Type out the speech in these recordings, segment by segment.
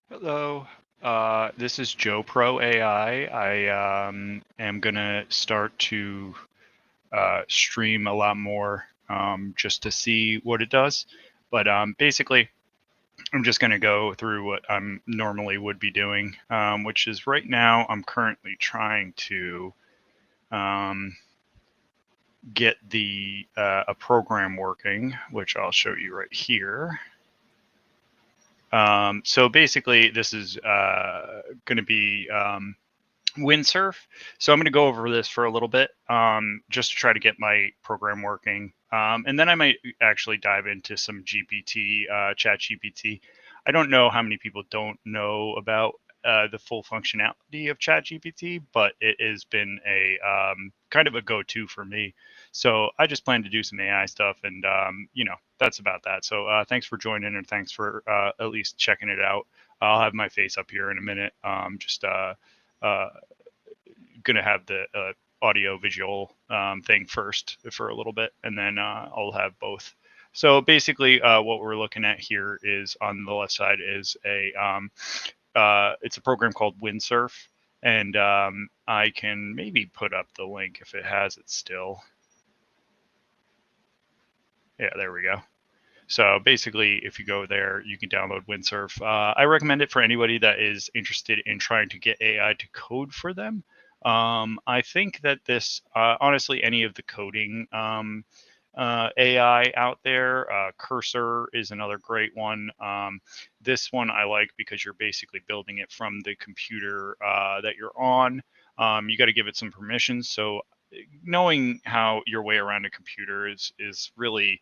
Hello, this is JoeProAI. I am gonna start to stream a lot more just to see what it does. But basically, I'm just gonna go through what I'm normally would be doing, which is right now I'm currently trying to um, get the a program working, which I'll show you right here. So basically, this is going to be Windsurf. So I'm going to go over this for a little bit, just to try to get my program working. And then I might actually dive into some GPT, Chat GPT. I don't know how many people don't know about the full functionality of Chat GPT, but it has been a kind of a go-to for me. So I just plan to do some AI stuff, and that's about that. So thanks for joining, and thanks for at least checking it out. I'll have my face up here in a minute. Just uh, gonna have the audio visual thing first for a little bit, and then I'll have both. So basically, what we're looking at here is on the left side is it's a program called Windsurf, and I can maybe put up the link if it has it still. Yeah, there we go. So basically, if you go there, you can download Windsurf. I recommend it for anybody that is interested in trying to get AI to code for them. I think that this, honestly, any of the coding AI out there, Cursor is another great one. This one I like because you're basically building it from the computer that you're on. You got to give it some permissions. So knowing how your way around a computer is really,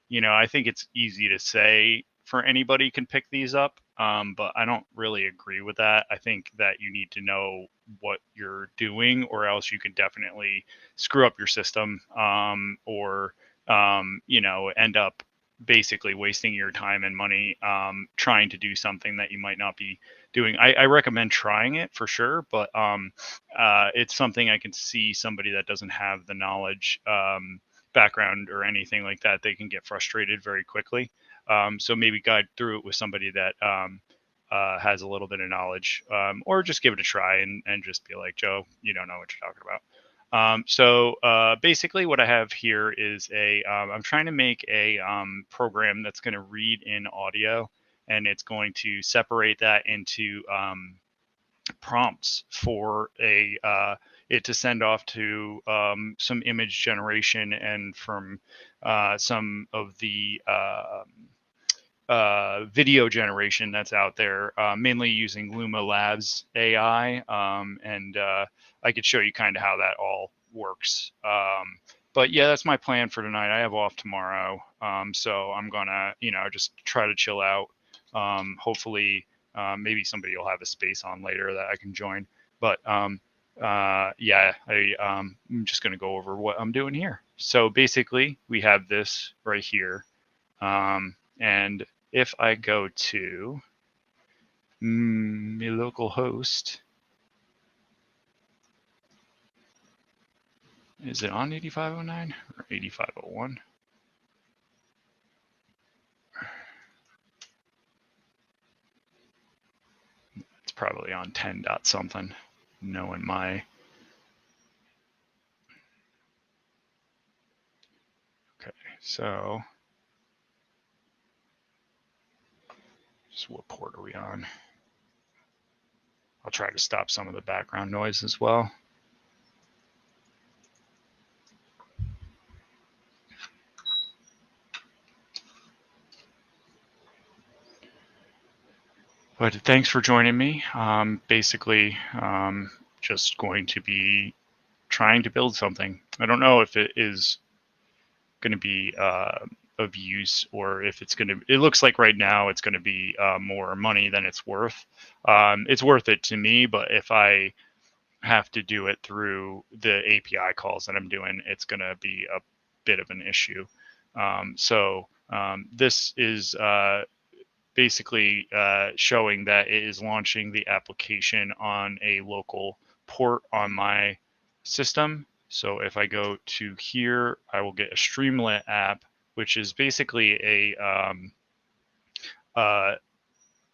I think it's easy to say for anybody can pick these up, but I don't really agree with that. I think that you need to know what you're doing, or else you can definitely screw up your system, or end up basically wasting your time and money trying to do something that you might not be doing. I recommend trying it for sure, but it's something I can see somebody that doesn't have the knowledge. Background or anything like that, they can get frustrated very quickly. So maybe guide through it with somebody that has a little bit of knowledge, or just give it a try and just be like, Joe, you don't know what you're talking about. So basically, what I have here is I'm trying to make a program that's going to read in audio, and it's going to separate that into prompts for it to send off to some image generation and from some of the video generation that's out there, mainly using Luma Labs AI. And I could show you kind of how that all works. But yeah, that's my plan for tonight. I have off tomorrow. So I'm gonna, just try to chill out. Hopefully, maybe somebody will have a space on later that I can join. But yeah, I'm just gonna go over what I'm doing here. So basically, we have this right here. And if I go to my local host, is it on 8509 or 8501? It's probably on 10 dot something, knowing my. Okay, so just what port are we on? I'll try to stop some of the background noise as well. But thanks for joining me. Basically, just going to be trying to build something. I don't know if it is going to be of use, or if it's going to. It looks like right now it's going to be more money than it's worth. It's worth it to me, but if I have to do it through the API calls that I'm doing, it's going to be a bit of an issue. So this is basically showing that it is launching the application on a local port on my system. So if I go to here, I will get a Streamlit app, which is basically a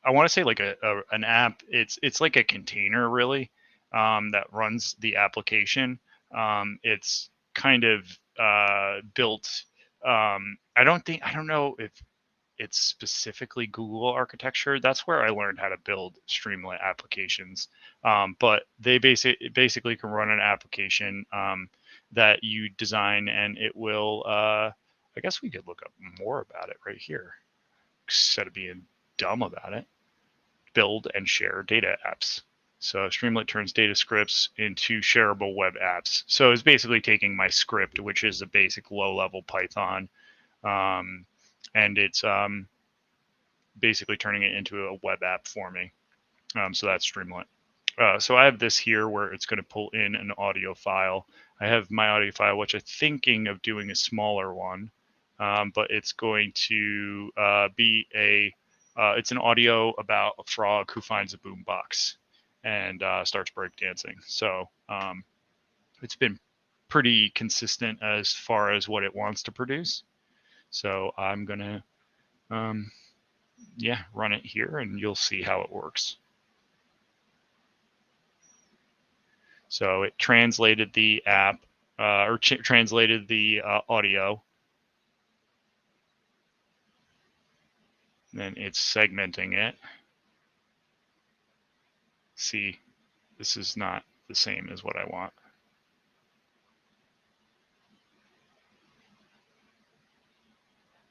I want to say like an app. It's like a container really, that runs the application. It's kind of built. I don't know if it's specifically Google architecture. That's where I learned how to build Streamlit applications. But they basically can run an application that you design, and it will. I guess we could look up more about it right here instead of being dumb about it. Build and share data apps. So Streamlit turns data scripts into shareable web apps. So it's basically taking my script, which is a basic low-level Python, um, and it's basically turning it into a web app for me. So that's Streamlit. So I have this here where it's going to pull in an audio file. I have my audio file, which I'm thinking of doing a smaller one, but it's going to be it's an audio about a frog who finds a boombox and starts breakdancing. So it's been pretty consistent as far as what it wants to produce. So I'm gonna run it here, and you'll see how it works. So it translated the app, translated the audio. Then it's segmenting it. See, this is not the same as what I want.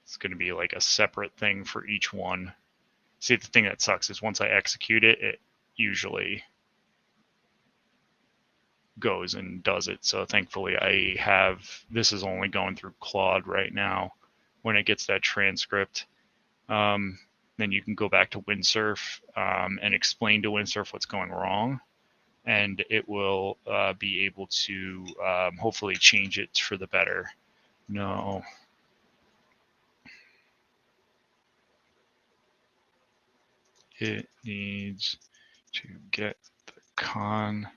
It's going to be like a separate thing for each one. See, the thing that sucks is once I execute it, it usually goes and does it. So thankfully this is only going through Claude right now. When it gets that transcript, then you can go back to Windsurf and explain to Windsurf what's going wrong, and it will be able to hopefully change it for the better. No. It needs to get the context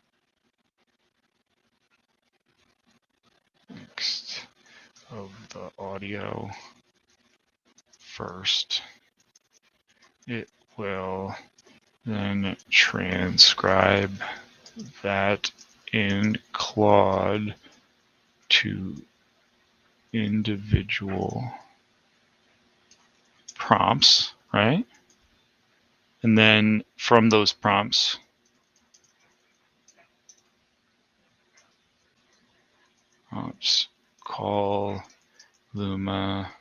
of the audio first. It will then transcribe that in Claude to individual prompts, right? And then from those prompts, let's call Luma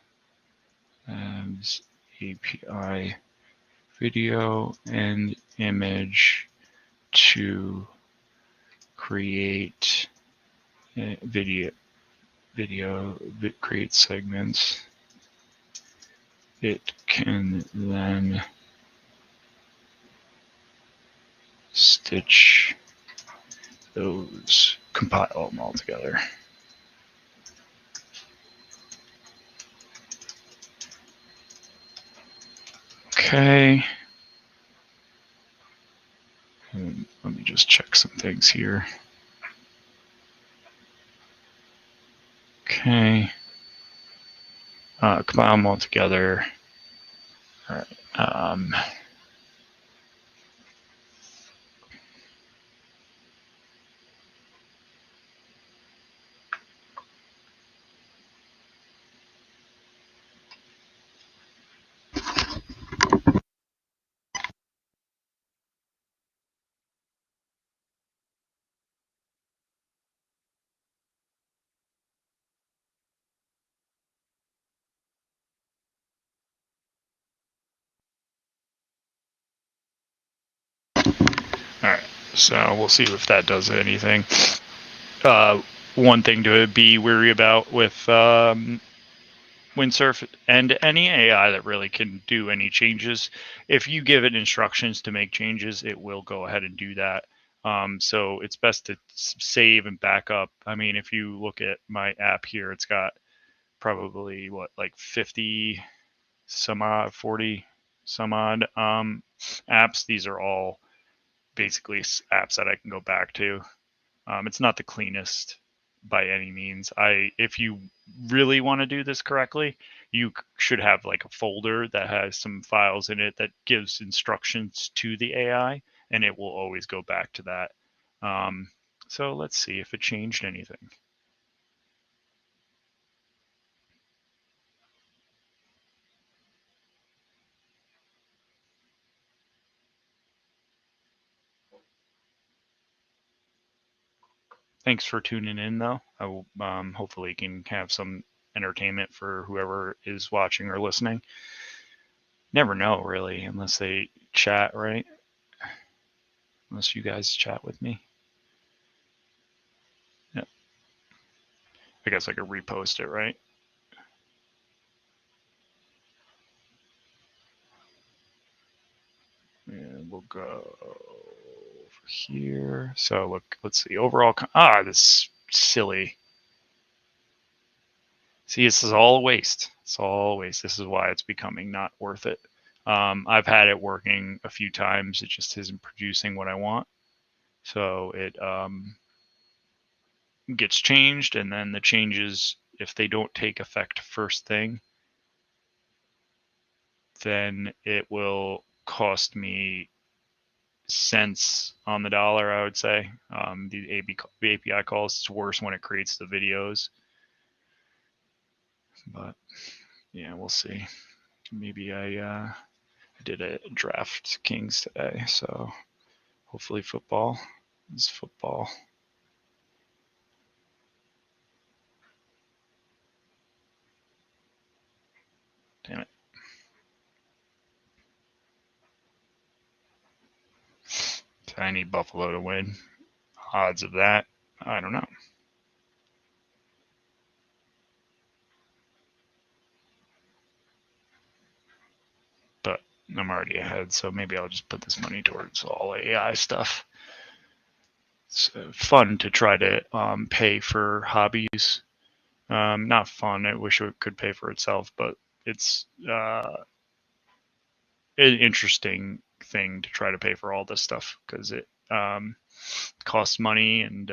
as API video and image to create create segments. It can then stitch those, compile them all together. Okay. And let me just check some things here. Okay. Compile them all together. All right. All right, so we'll see if that does anything. One thing to be wary about with Windsurf and any AI that really can do any changes, if you give it instructions to make changes, it will go ahead and do that. So it's best to save and back up. I mean, if you look at my app here, it's got probably like 50 some odd, 40 some odd apps. These are all basically apps that I can go back to. It's not the cleanest by any means. If you really want to do this correctly, you should have like a folder that has some files in it that gives instructions to the AI, and it will always go back to that. So let's see if it changed anything. Thanks for tuning in, though. I will hopefully can have some entertainment for whoever is watching or listening. Never know, really, unless they chat, right? Unless you guys chat with me. Yeah. I guess I could repost it, right? And we'll go over here. So look, let's see. Overall, this silly. See, this is all a waste. It's all a waste. This is why it's becoming not worth it. I've had it working a few times. It just isn't producing what I want. So it gets changed, and then the changes, if they don't take effect first thing, then it will cost me cents on the dollar, I would say. The API calls, it's worse when it creates the videos. But yeah, we'll see. Maybe I did a draft Kings today, so hopefully football is football. Damn it. So I need Buffalo to win. Odds of that, I don't know. But I'm already ahead, so maybe I'll just put this money towards all AI stuff. It's fun to try to pay for hobbies. Not fun. I wish it could pay for itself, but it's an interesting thing to try to pay for all this stuff because it costs money, and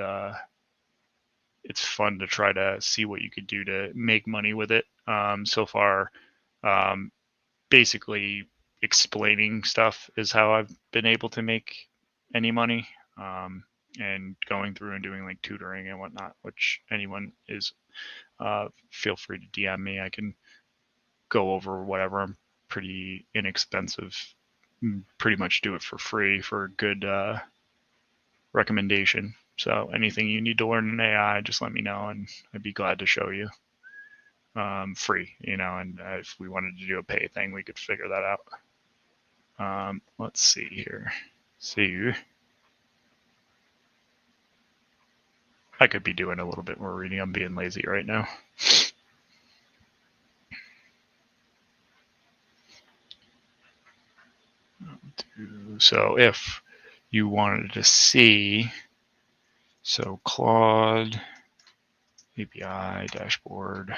it's fun to try to see what you could do to make money with it. So far, basically explaining stuff is how I've been able to make any money. And going through and doing like tutoring and whatnot, which anyone is, feel free to DM me. I can go over whatever. I'm pretty inexpensive. Pretty much do it for free for a good recommendation. So anything you need to learn in AI, just let me know, and I'd be glad to show you. Free, and if we wanted to do a pay thing, we could figure that out. Let's see here. See, I could be doing a little bit more reading. I'm being lazy right now. So if you wanted to see, so Claude API dashboard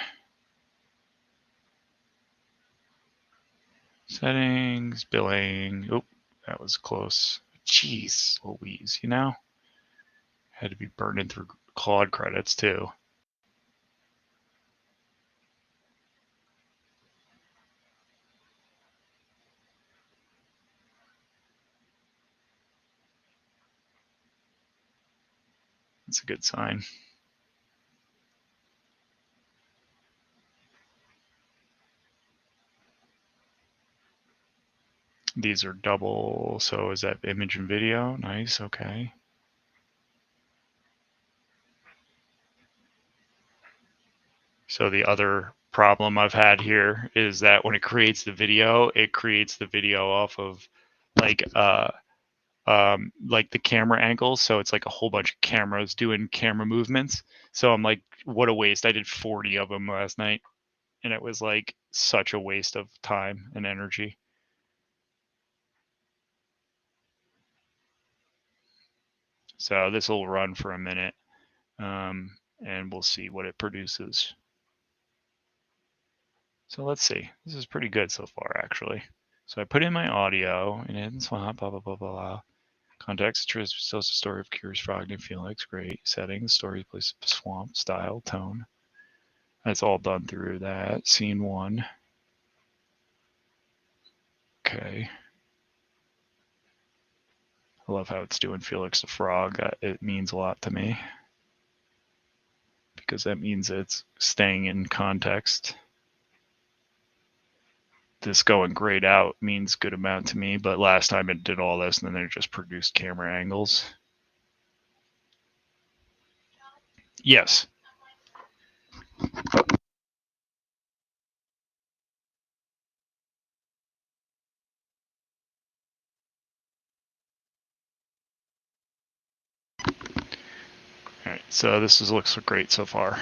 settings, billing. Oh, that was close. Jeez Louise, had to be burning through Claude credits too. That's a good sign. These are double, so is that image and video? Nice, okay. So the other problem I've had here is that when it creates the video off of like the camera angles. So it's like a whole bunch of cameras doing camera movements. So I'm like, what a waste. I did 40 of them last night, and it was like such a waste of time and energy. So this will run for a minute, and we'll see what it produces. So let's see. This is pretty good so far, actually. So I put in my audio, and it didn't swap, blah, blah, blah, blah, blah. Context tells the story of Curious Frog and Felix. Great. Setting, story, place, swamp, style, tone. That's all done through that. Scene 1. Okay. I love how it's doing Felix the Frog. It means a lot to me because that means it's staying in context. This going grayed out means good amount to me, but last time it did all this and then it just produced camera angles. Yes. All right, so this looks great so far.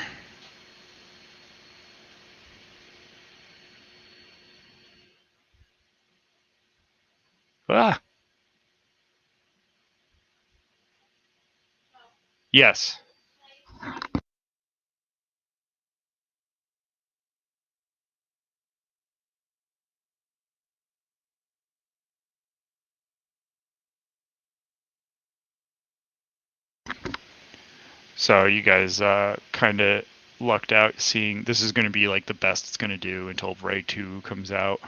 Ah. Yes. So you guys kind of lucked out seeing this is going to be like the best it's going to do until Ray 2 comes out.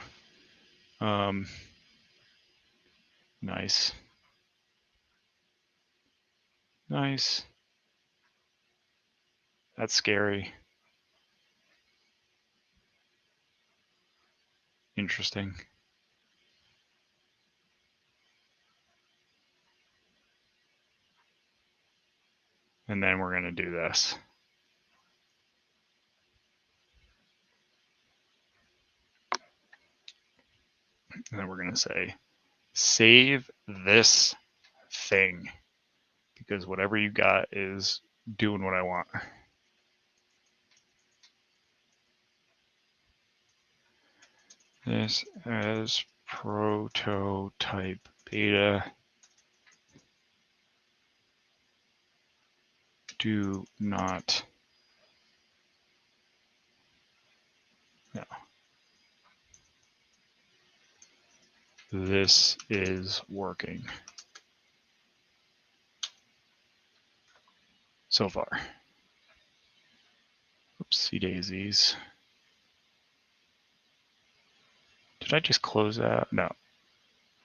Nice. Nice. That's scary. Interesting. And then we're going to do this. And then we're going to say, save this thing. Because whatever you got is doing what I want. This as prototype beta. Do not. No. This is working. So far. Oopsie daisies. Did I just close that? No.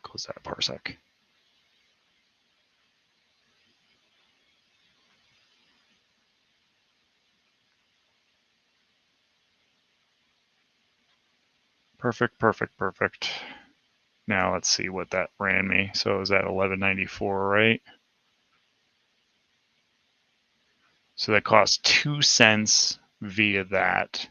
Close that parsec. Perfect, perfect, perfect. Now let's see what that ran me. So it was at 1194, right? So that cost 2 cents via that.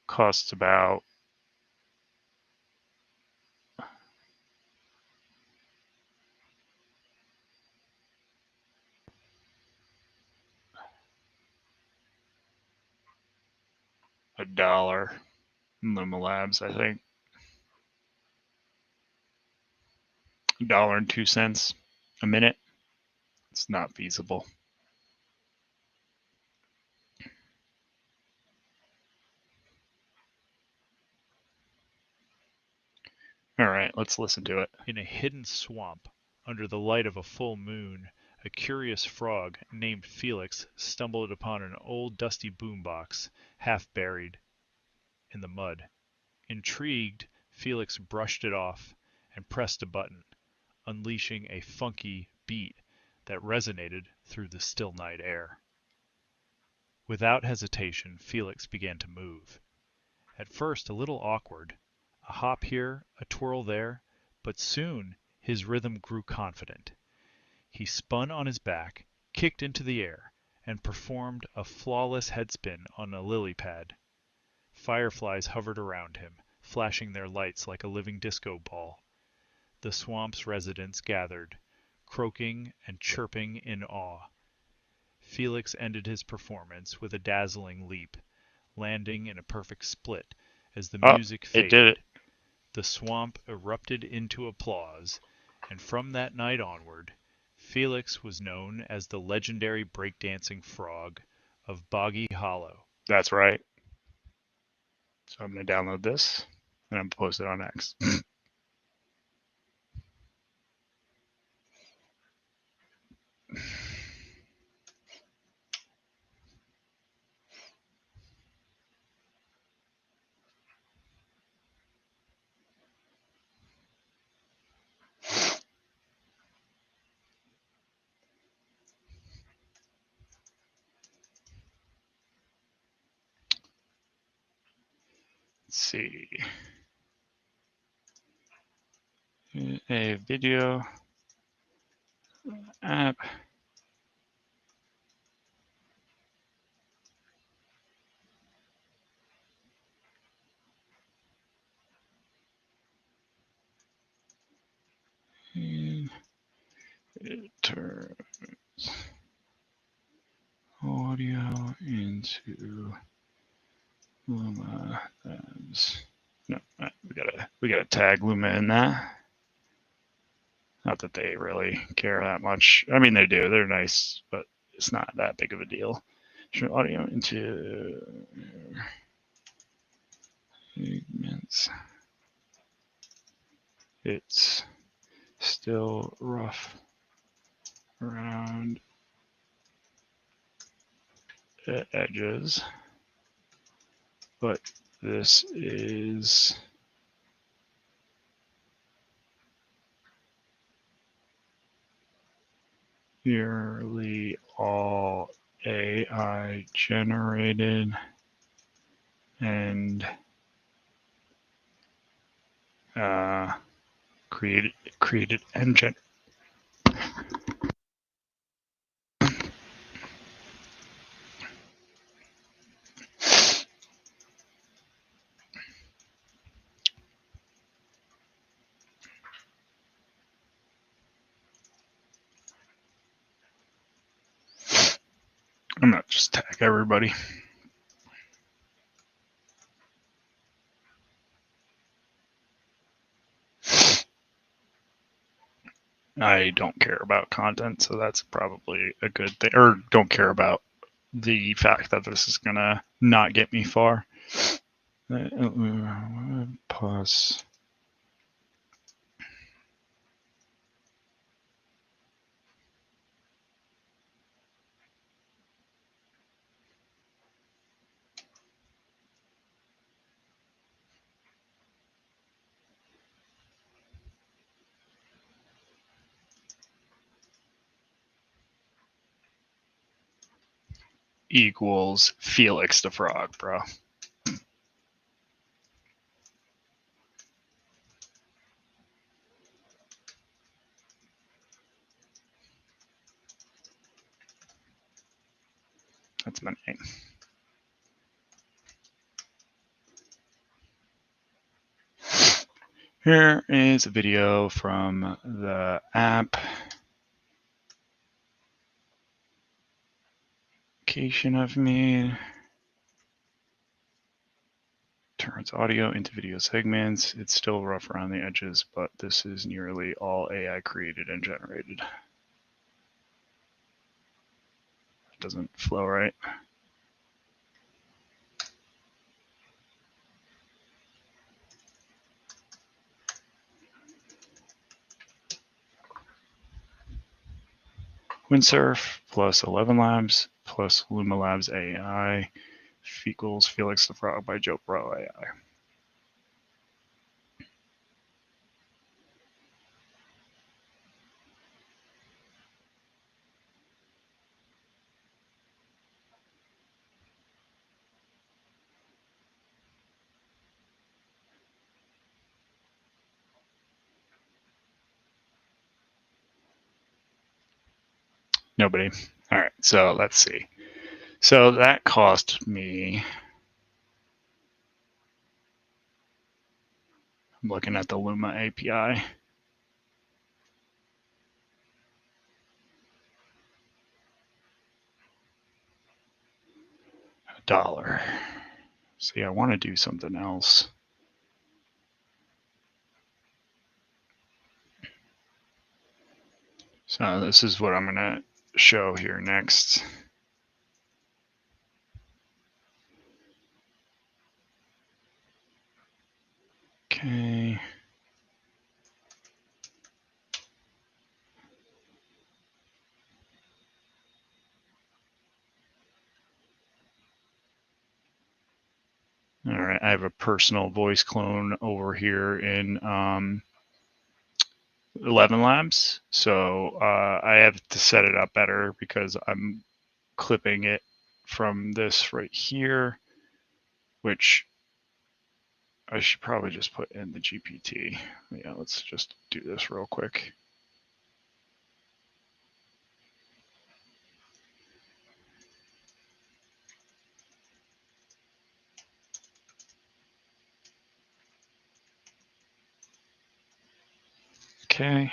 Costs about $1 in Luma Labs, I think. $1.02 a minute. It's not feasible. All right, let's listen to it. In a hidden swamp, under the light of a full moon, a curious frog named Felix stumbled upon an old dusty boombox, half buried in the mud. Intrigued, Felix brushed it off and pressed a button, unleashing a funky beat that resonated through the still night air. Without hesitation, Felix began to move. At first a little awkward, a hop here, a twirl there, but soon his rhythm grew confident. He spun on his back, kicked into the air, and performed a flawless headspin on a lily pad. Fireflies hovered around him, flashing their lights like a living disco ball. The swamp's residents gathered, croaking and chirping in awe. Felix ended his performance with a dazzling leap, landing in a perfect split as the music faded. It did it. The swamp erupted into applause, and from that night onward, Felix was known as the legendary breakdancing frog of Boggy Hollow. That's right. So I'm going to download this and I'm going to post it on X. Let's see. A video app. And it turns audio into Luma Labs. No, we gotta tag Luma in that. Not that they really care that much. I mean, they do. They're nice, but it's not that big of a deal. Turn audio into segments. It's still rough around the edges, but this is nearly all AI generated and created engine. I'm not just tag everybody. I don't care about content, so that's probably a good thing. Or don't care about the fact that this is gonna not get me far. Plus equals Felix the Frog, bro. That's my name. Here is a video from the app I've made. Turns audio into video segments. It's still rough around the edges, but this is nearly all AI created and generated. It doesn't flow right. Windsurf plus 11 Labs plus Luma Labs AI equals Felix the Frog by JoeProAI. Nobody. All right, so let's see. So that cost me, I'm looking at the Luma API. $1. See, I want to do something else. So this is what I'm going to show here next. Okay. All right, I have a personal voice clone over here in 11 Labs. So I have to set it up better because I'm clipping it from this right here, which I should probably just put in the GPT. Yeah, let's just do this real quick. Okay.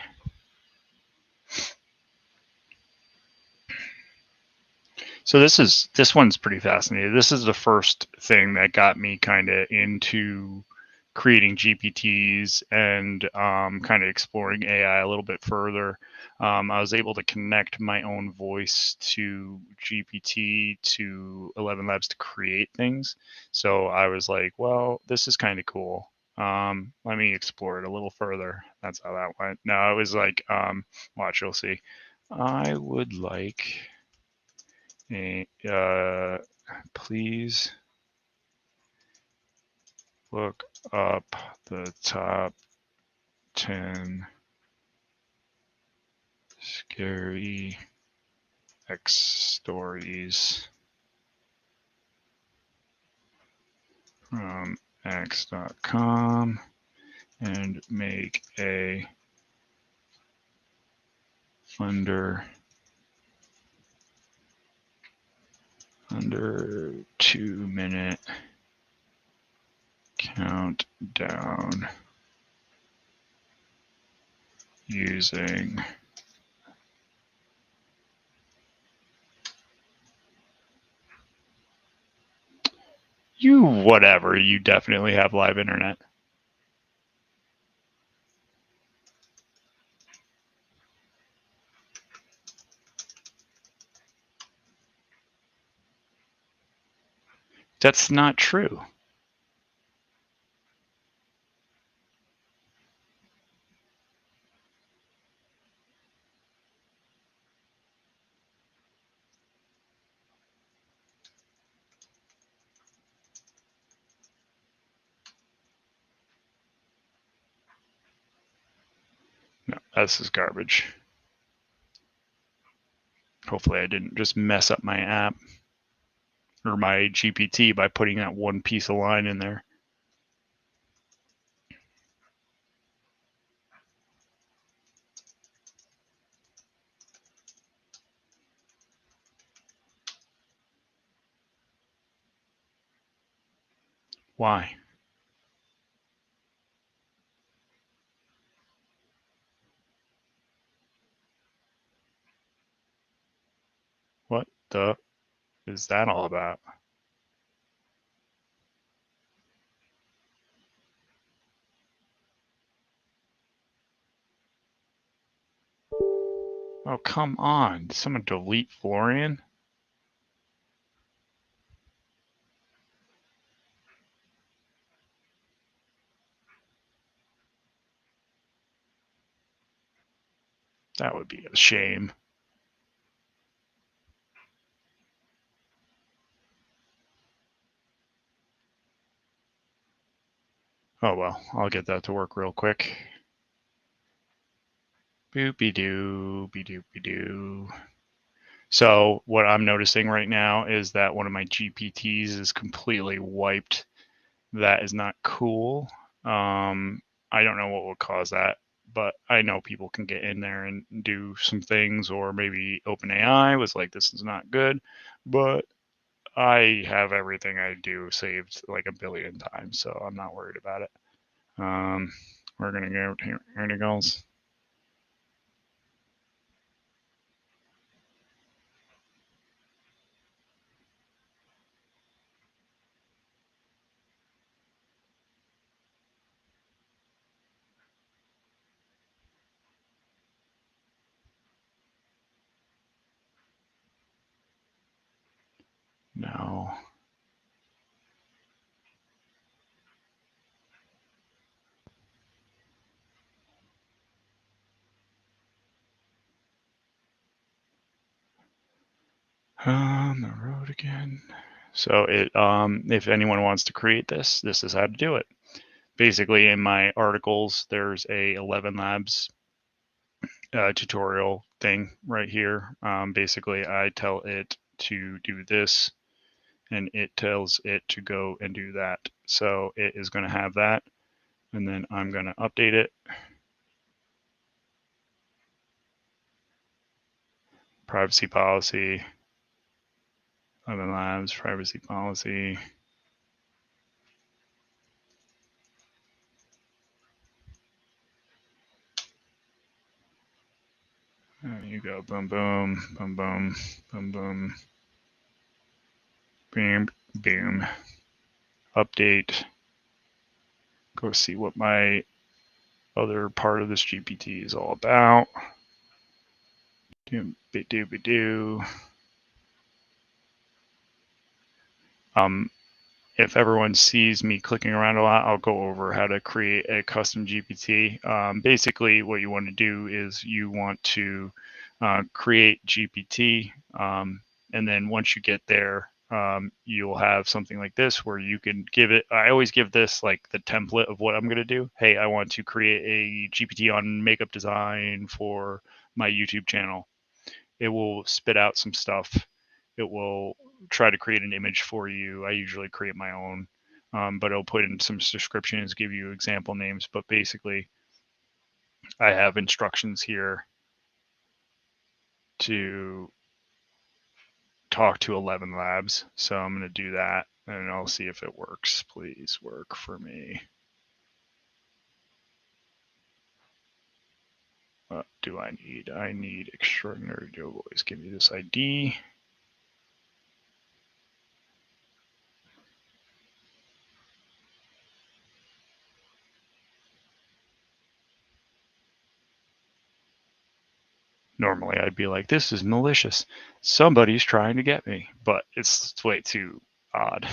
So this one's pretty fascinating. This is the first thing that got me kind of into creating GPTs and kind of exploring AI a little bit further. I was able to connect my own voice to GPT to 11 Labs to create things. So I was like, well, this is kind of cool. Let me explore it a little further. That's how that went. No, it was like, watch, you'll see. I would like please look up the top 10 scary X stories from X.com and make a under 2-minute countdown using you whatever. You definitely have live internet. That's not true. No, this is garbage. Hopefully I didn't just mess up my app or my GPT by putting that one piece of line in there. Why? What the is that all about? Oh, come on. Did someone delete Florian? That would be a shame. Oh well, I'll get that to work real quick. Boopy doo, be doopy doo. So what I'm noticing right now is that one of my GPTs is completely wiped. That is not cool. I don't know what would cause that, but I know people can get in there and do some things, or maybe OpenAI was like, this is not good, but I have everything I do saved like a billion times, so I'm not worried about it. We're gonna go here, articles. On the road again. So it, if anyone wants to create this, this is how to do it. Basically, in my articles, there's a 11 Labs tutorial thing right here. Basically, I tell it to do this, and it tells it to go and do that. So it is going to have that, and then I'm going to update it. Privacy policy, 11 Labs, privacy policy. There you go. Boom, boom, boom, boom, boom, boom. Boom, boom. Update. Go see what my other part of this GPT is all about. Doo-ba-doo-ba-doo. If everyone sees me clicking around a lot, I'll go over how to create a custom GPT. Basically, what you want to do is you want to create GPT, and then once you get there, you'll have something like this where you can give it. I always give this like the template of what I'm going to do. Hey, I want to create a GPT on makeup design for my YouTube channel. It will spit out some stuff. It will try to create an image for you. I usually create my own, but it'll put in some descriptions, give you example names. But basically, I have instructions here to talk to 11 Labs. So I'm going to do that, and I'll see if it works. Please work for me. What do I need? I need extraordinary Joe voice. Give me this ID. Normally I'd be like, this is malicious. Somebody's trying to get me, but it's way too odd.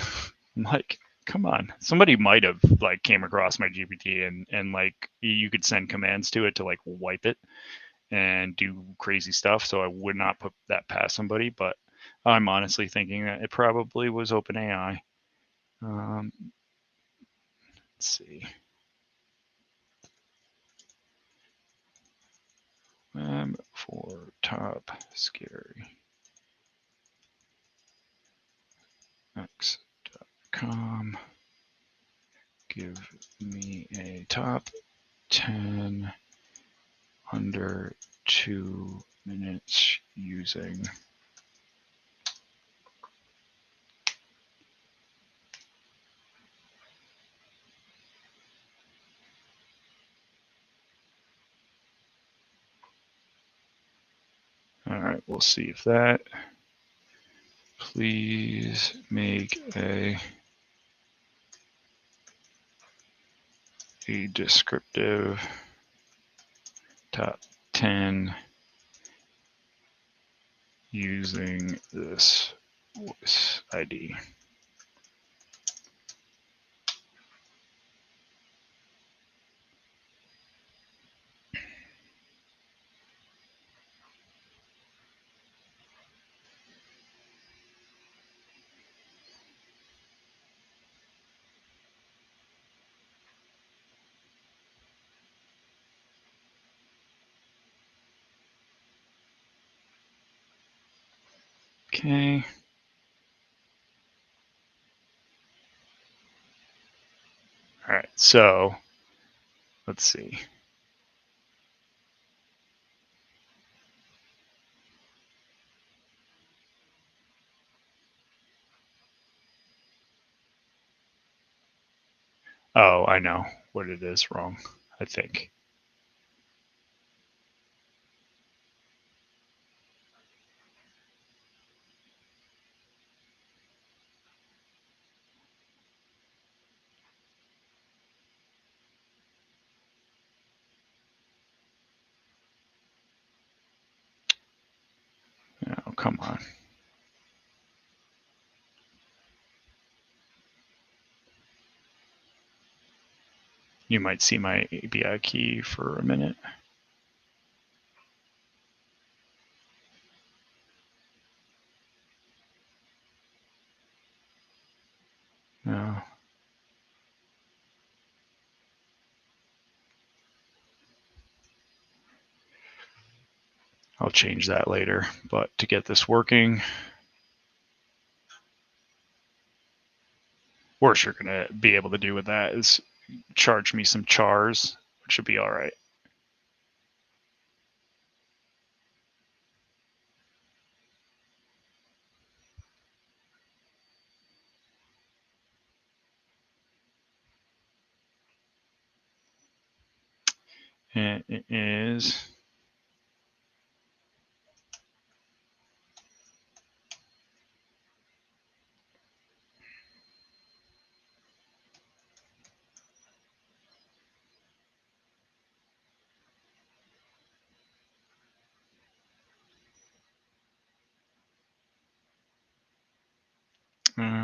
I'm like, come on. Somebody might have like came across my GPT and like you could send commands to it to like wipe it and do crazy stuff. So I would not put that past somebody, but I'm honestly thinking that it probably was OpenAI. Let's see. For top scary x.com. Give me a top 10 under 2 minutes using all right, we'll see if that. Please make a descriptive top 10 using this voice ID. Okay. All right, so let's see. Oh, I know what it is wrong, I think. Oh, come on. You might see my API key for a minute. I'll change that later. But to get this working, worst you're going to be able to do with that is charge me some chars, which should be all right. And it is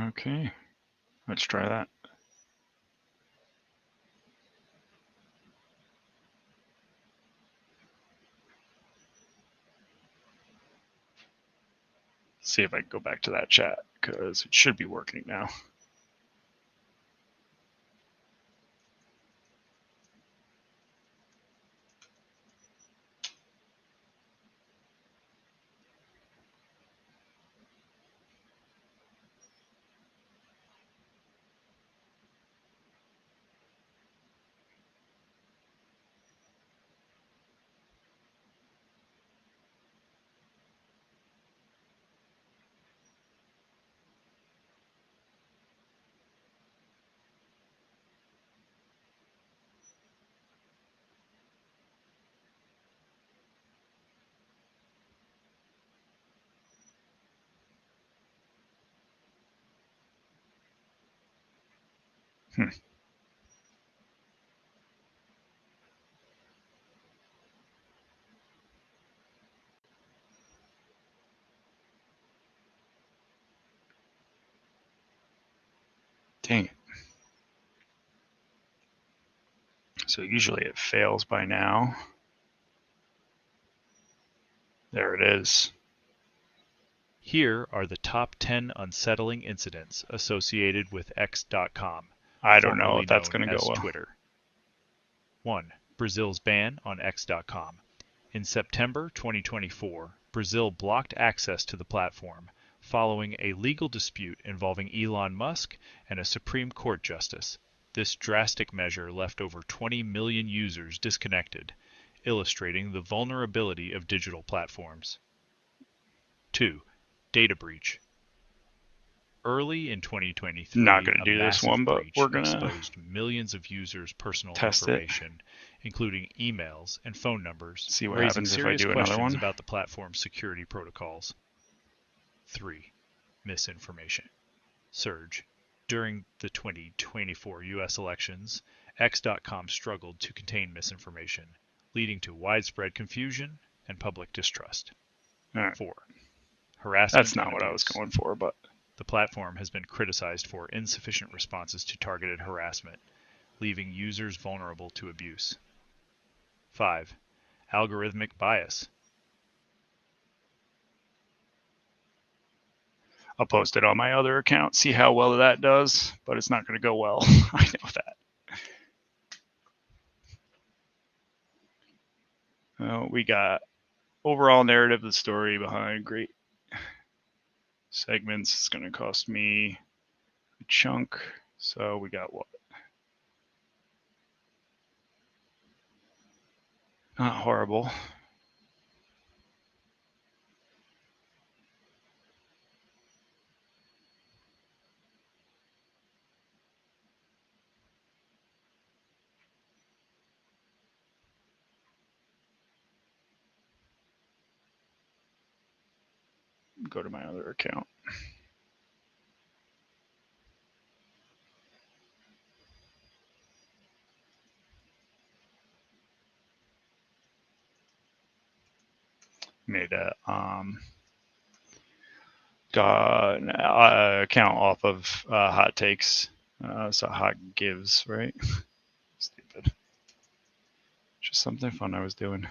okay. Let's try that. See if I can go back to that chat because it should be working now. Hmm. Dang it. So usually it fails by now. There it is. Here are the top 10 unsettling incidents associated with X.com, I don't know formerly if that's known going to as go well. Twitter. 1. Brazil's ban on X.com. In September 2024, Brazil blocked access to the platform following a legal dispute involving Elon Musk and a Supreme Court justice. This drastic measure left over 20 million users disconnected, illustrating the vulnerability of digital platforms. 2. Data breach. Early in Not 2023, going to a do this massive one, but breach we're going to exposed millions of users' personal test it. information, including emails and phone numbers, See what raising happens if I serious do another questions one. about the platform's security protocols. 3. Misinformation. Surge. During the 2024 U.S. elections, X.com struggled to contain misinformation, leading to widespread confusion and public distrust. Right. 4. Harassment That's not and what abuse. I was going for, but The platform has been criticized for insufficient responses to targeted harassment, leaving users vulnerable to abuse. 5. Algorithmic bias. I'll post it on my other account, see how well that does, but it's not going to go well. I know that. We got overall narrative of the story behind great segments. It's going to cost me a chunk. So we got what? Not horrible. Go to my other account. Made a account off of hot takes. So hot gives, right? Stupid. Just something fun I was doing.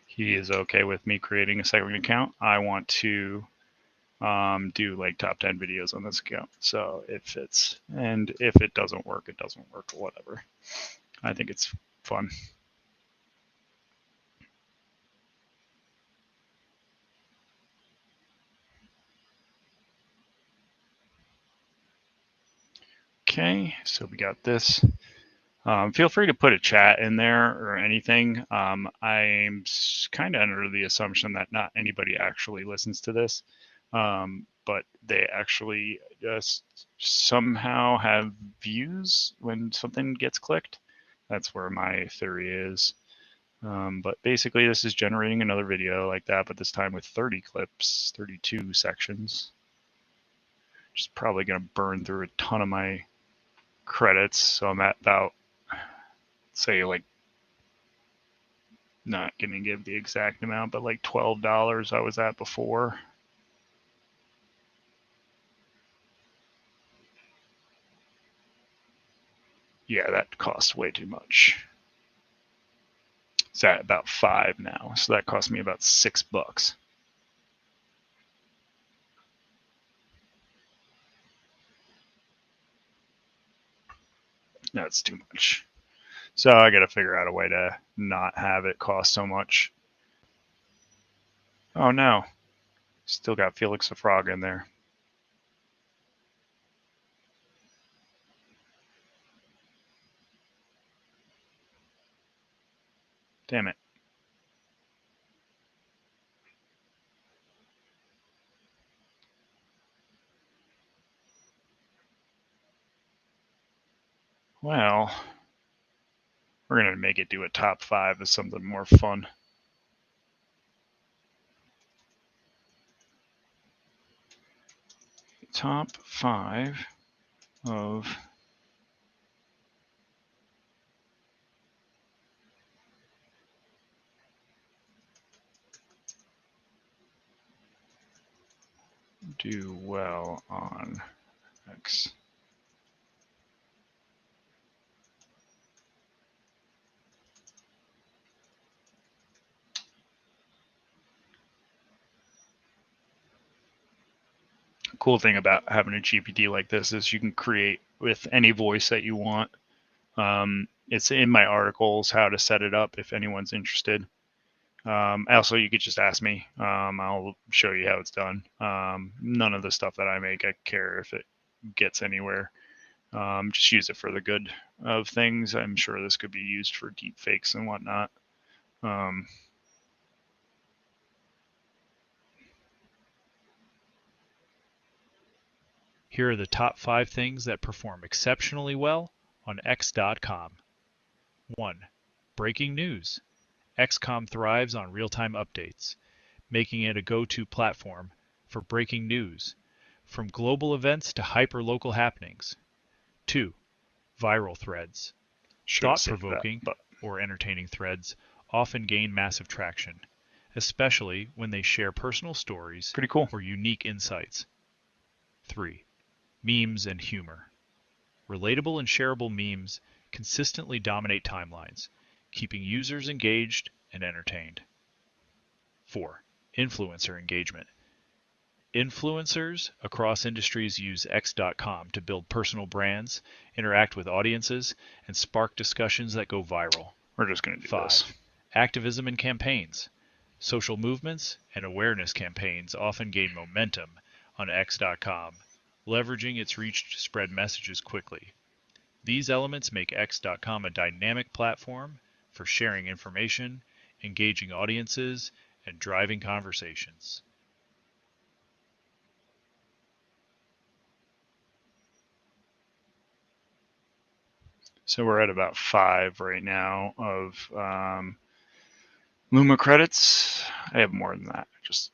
He is okay with me creating a second account. I want to do like top 10 videos on this account. So it fits. And if it doesn't work, it doesn't work or whatever. I think it's fun. Okay, so we got this. Feel free to put a chat in there or anything. I'm kind of under the assumption that not anybody actually listens to this, but they actually just somehow have views when something gets clicked. That's where my theory is. But basically, this is generating another video like that, but this time with 30 clips, 32 sections. Which is probably going to burn through a ton of my credits. So I'm at about, say, like, not going to give the exact amount, but like $12 I was at before. Yeah, that costs way too much. It's at about $5 now, so that cost me about $6. That's too much. So I got to figure out a way to not have it cost so much. Oh no, still got Felix the Frog in there. Damn it. Well, we're going to make it do a top 5 as something more fun. Top 5 of do well on X. Cool thing about having a GPT like this is you can create with any voice that you want. It's in my articles how to set it up if anyone's interested. Also, you could just ask me. I'll show you how it's done. None of the stuff that I make, I care if it gets anywhere. Just use it for the good of things. I'm sure this could be used for deep fakes and whatnot. Here are the top 5 things that perform exceptionally well on X.com. 1. Breaking news. XCOM thrives on real-time updates, making it a go-to platform for breaking news, from global events to hyper-local happenings. 2. Viral threads. Thought-provoking or entertaining threads often gain massive traction, especially when they share personal stories Pretty cool. or unique insights. 3. Memes and humor. Relatable and shareable memes consistently dominate timelines, keeping users engaged and entertained. 4. Influencer engagement. Influencers across industries use X.com to build personal brands, interact with audiences, and spark discussions that go viral. We're just going to do 5. this. Activism and campaigns. Social movements and awareness campaigns often gain momentum on X.com, leveraging its reach to spread messages quickly. These elements make X.com a dynamic platform for sharing information, engaging audiences, and driving conversations. So we're at about 5 right now of Luma credits. I have more than that. Just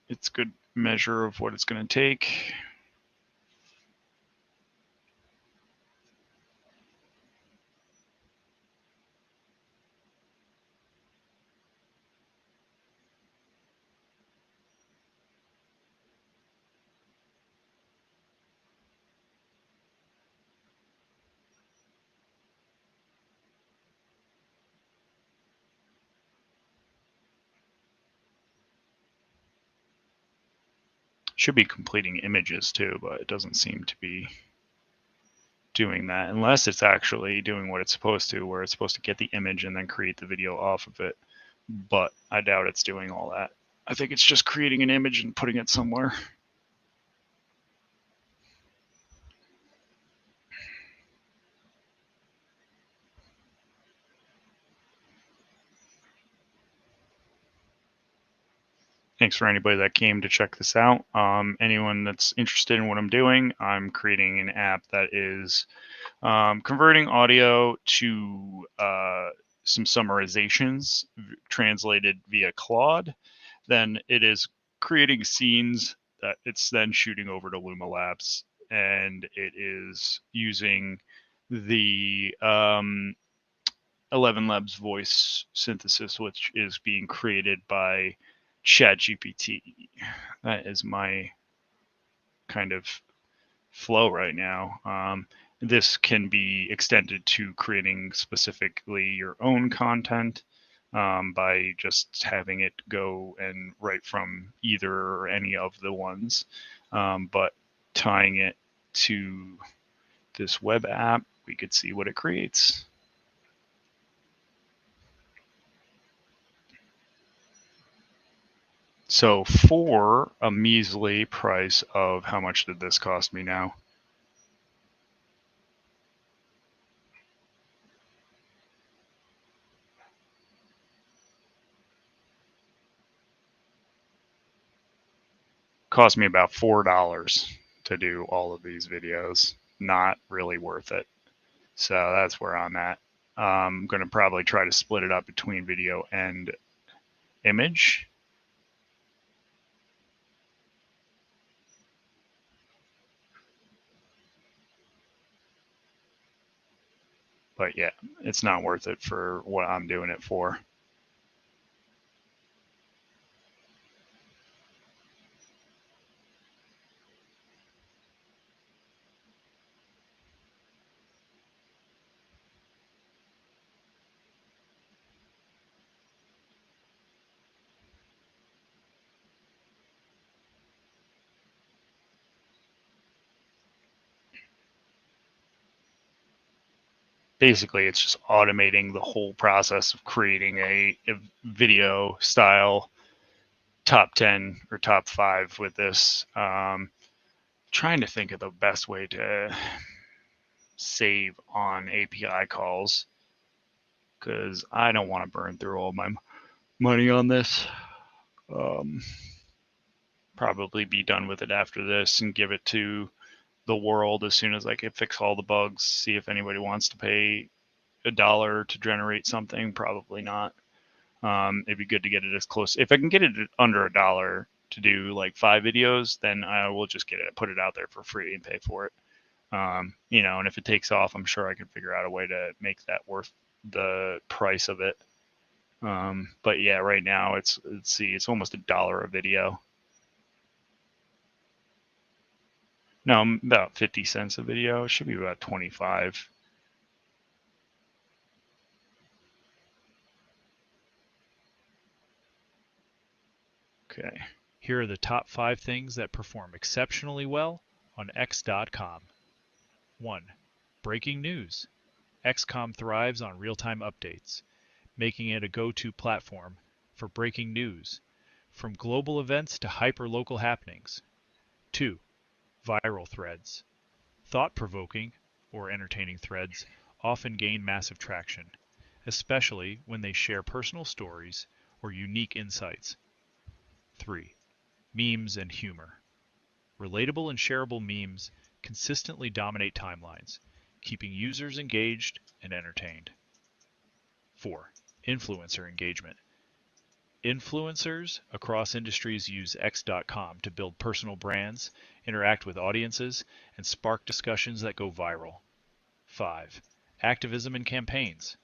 it's a good measure of what it's going to take. Should be completing images too, but it doesn't seem to be doing that unless it's actually doing what it's supposed to, where it's supposed to get the image and then create the video off of it. But I doubt it's doing all that. I think it's just creating an image and putting it somewhere. Thanks for anybody that came to check this out. Anyone that's interested in what I'm doing, I'm creating an app that is converting audio to some summarizations translated via Claude. Then it is creating scenes that it's then shooting over to Luma Labs, and it is using the 11 Labs voice synthesis, which is being created by ChatGPT. That is my kind of flow right now. This can be extended to creating specifically your own content by just having it go and write from either or any of the ones, but tying it to this web app, we could see what it creates. So for a measly price of, how much did this cost me now? Cost me about $4 to do all of these videos. Not really worth it. So that's where I'm at. I'm going to probably try to split it up between video and image. But yeah, it's not worth it for what I'm doing it for. Basically, it's just automating the whole process of creating a video style top 10 or top 5 with this. Trying to think of the best way to save on API calls, because I don't want to burn through all my money on this. Probably be done with it after this and give it to the world as soon as I can fix all the bugs, see if anybody wants to pay $1 to generate something. Probably not. It'd be good to get it as close. If I can get it under $1 to do like 5 videos, then I will just get it, put it out there for free and pay for it. You know, and if it takes off, I'm sure I can figure out a way to make that worth the price of it. But yeah, right now let's see, it's almost $1 a video. No, about 50 cents a video. It should be about 25. Okay. Here are the top 5 things that perform exceptionally well on X.com. 1. Breaking news. XCOM thrives on real-time updates, making it a go-to platform for breaking news, from global events to hyper-local happenings. 2. Viral threads. Thought-provoking or entertaining threads often gain massive traction, especially when they share personal stories or unique insights. 3. Memes and humor. Relatable and shareable memes consistently dominate timelines, keeping users engaged and entertained. 4. Influencer engagement. Influencers across industries use X.com to build personal brands, interact with audiences, and spark discussions that go viral. 5. Activism and campaigns.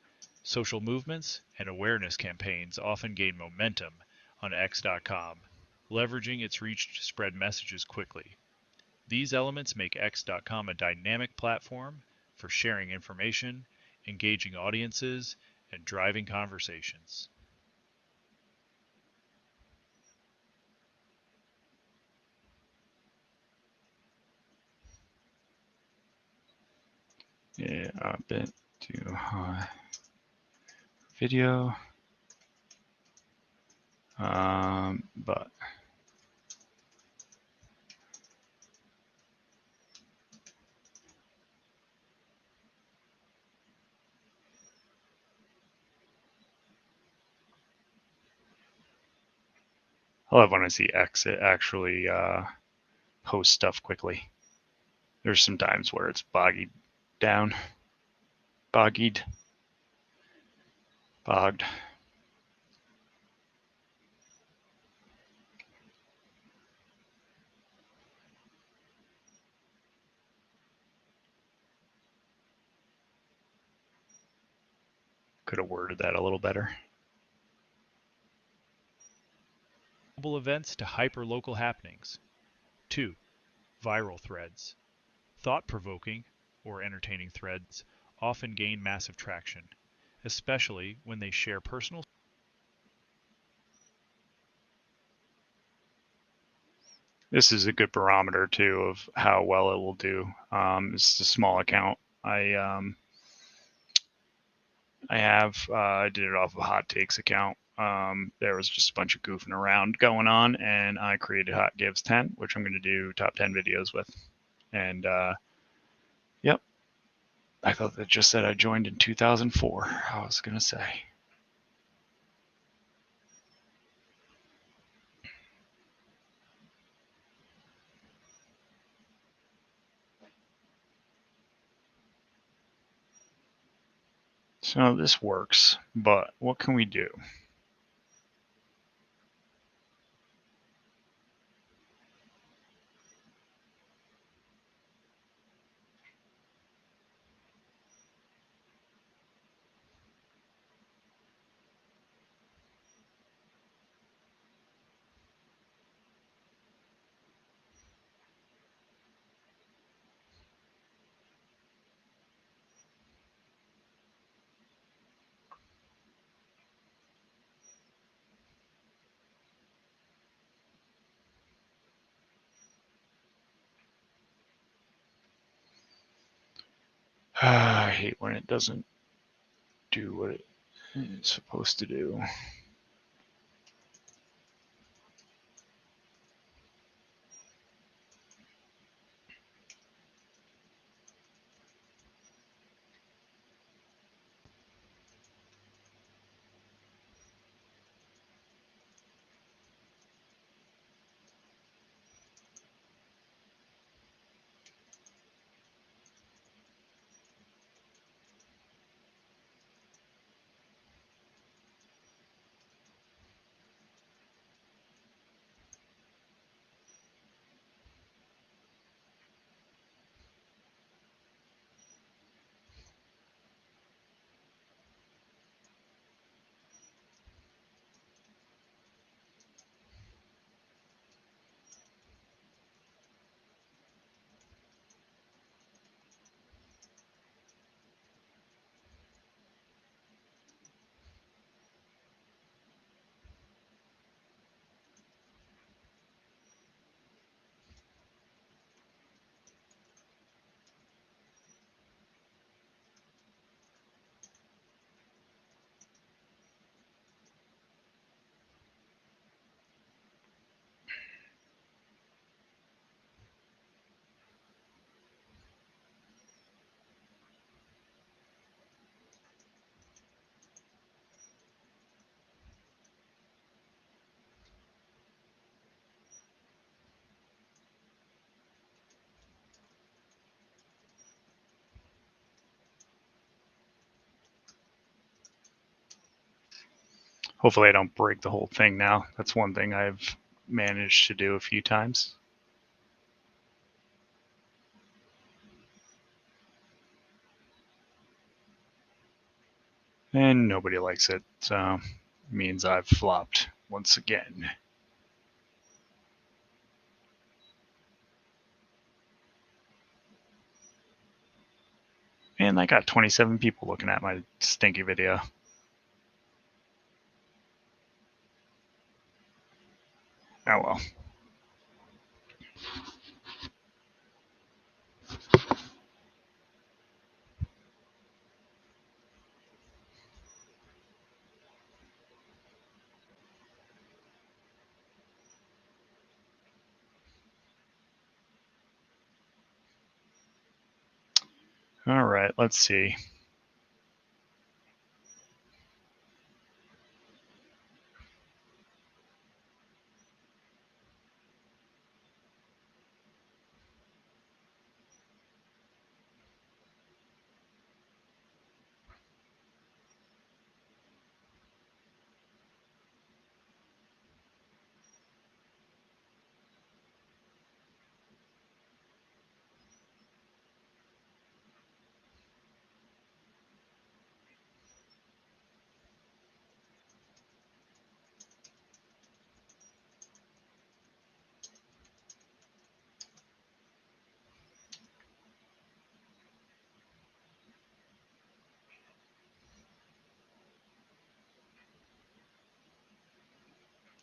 Social movements and awareness campaigns often gain momentum on X.com, leveraging its reach to spread messages quickly. These elements make X.com a dynamic platform for sharing information, engaging audiences, and driving conversations. Yeah, a bit too high. Video. But I love when I see X actually post stuff quickly. There's some times where it's bogged. Bogged. Could have worded that a little better. Global events to hyper-local happenings. 2. Viral threads. Thought-provoking or entertaining threads often gain massive traction, especially when they share personal. This is a good barometer too of how well it will do. It's a small account. I did it off of a hot takes account. There was just a bunch of goofing around going on, and I created Hot Gives 10, which I'm going to do top 10 videos with. And yep, I thought that just said I joined in 2004. I was going to say. So this works, but what can we do? I hate when it doesn't do what it is supposed to do. Hopefully I don't break the whole thing now. That's one thing I've managed to do a few times. And nobody likes it, so it means I've flopped once again. And I got 27 people looking at my stinky video. Oh well. All right, let's see.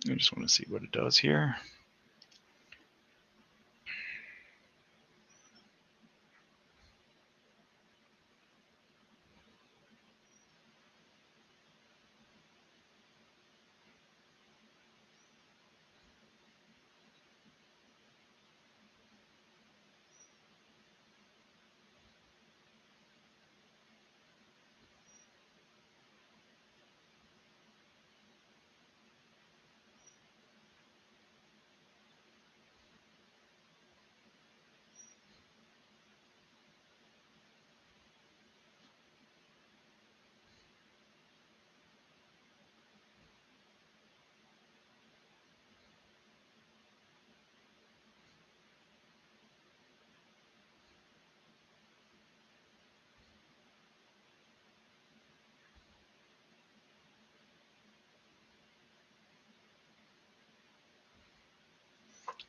I just want to see what it does here.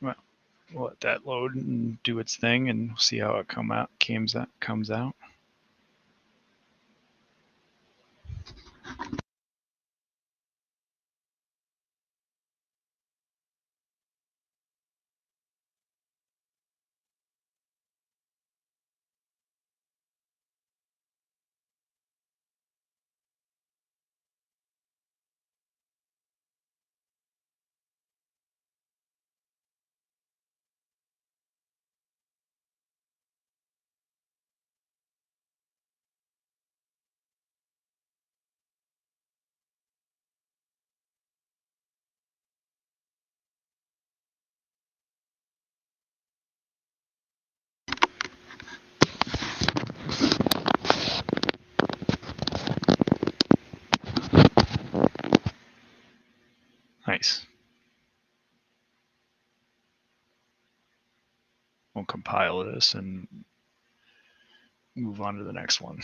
Well, we'll let that load and do its thing, and see how it comes out. Nice. We'll compile this and move on to the next one.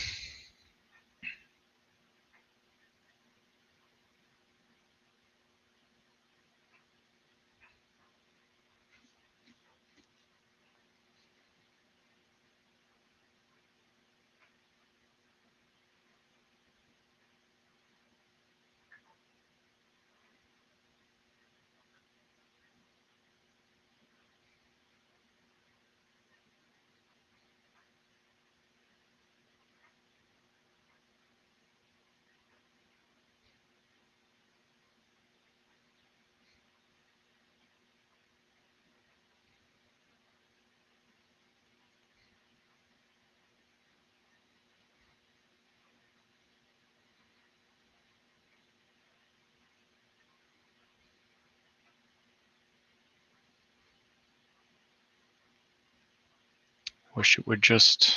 Wish it would just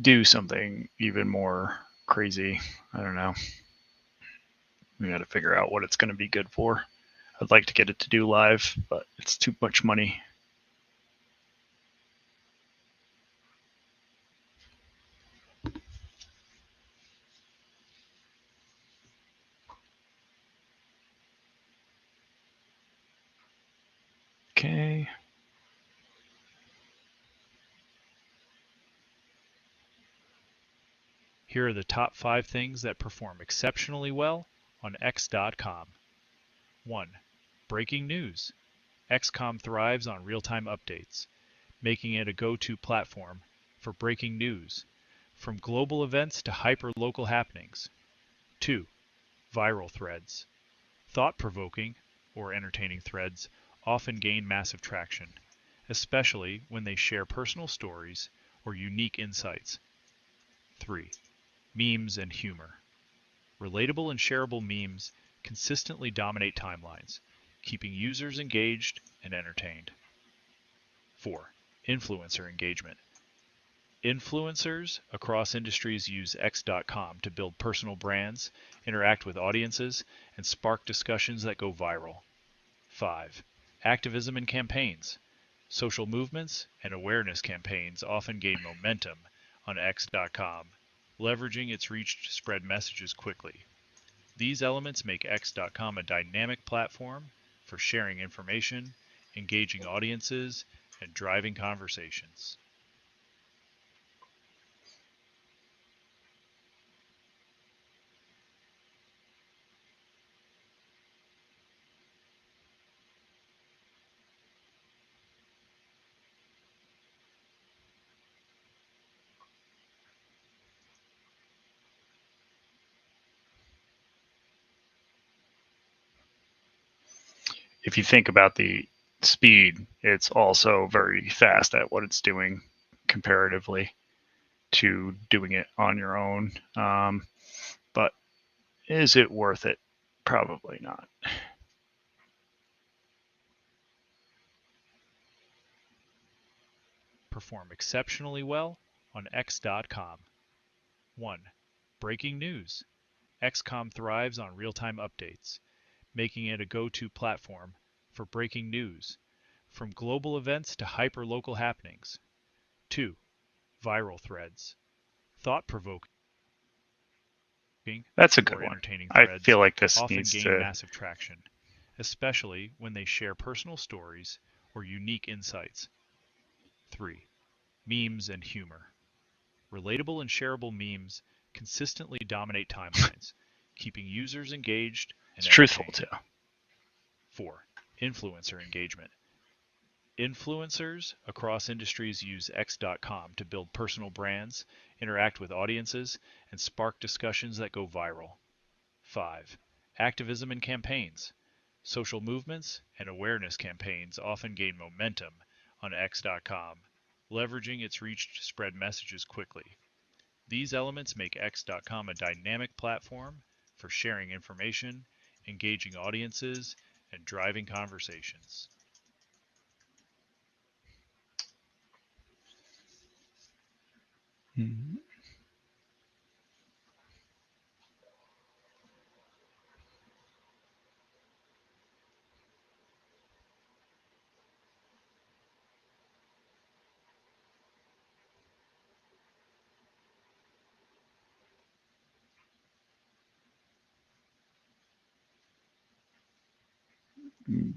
do something even more crazy. I don't know. We got to figure out what it's going to be good for. I'd like to get it to do live, but it's too much money. Okay. Here are the top 5 things that perform exceptionally well on X.com. 1. Breaking news. XCOM thrives on real-time updates, making it a go-to platform for breaking news, from global events to hyper-local happenings. 2. Viral threads. Thought-provoking or entertaining threads often gain massive traction, especially when they share personal stories or unique insights. 3. Memes and humor. Relatable and shareable memes consistently dominate timelines, keeping users engaged and entertained. 4. Influencer engagement. Influencers across industries use X.com to build personal brands, interact with audiences, and spark discussions that go viral. 5. Activism and campaigns. Social movements and awareness campaigns often gain momentum on X.com, leveraging its reach to spread messages quickly. These elements make X.com a dynamic platform for sharing information, engaging audiences, and driving conversations. If you think about the speed, it's also very fast at what it's doing comparatively to doing it on your own. But is it worth it? Probably not. Perform exceptionally well on X.com. 1. Breaking news. XCOM thrives on real-time updates, making it a go-to platform for breaking news, from global events to hyper-local happenings. 2. Viral threads. Thought-provoking That's a good or one. entertaining I threads feel like this often needs gain to. massive traction, especially when they share personal stories or unique insights. 3. Memes and humor. Relatable and shareable memes consistently dominate timelines, keeping users engaged and It's truthful entertained. too. 4. Influencer engagement. Influencers across industries use X.com to build personal brands, interact with audiences, and spark discussions that go viral. 5. Activism and campaigns. Social movements and awareness campaigns often gain momentum on X.com, leveraging its reach to spread messages quickly. These elements make X.com a dynamic platform for sharing information, engaging audiences, and driving conversations. Mhm.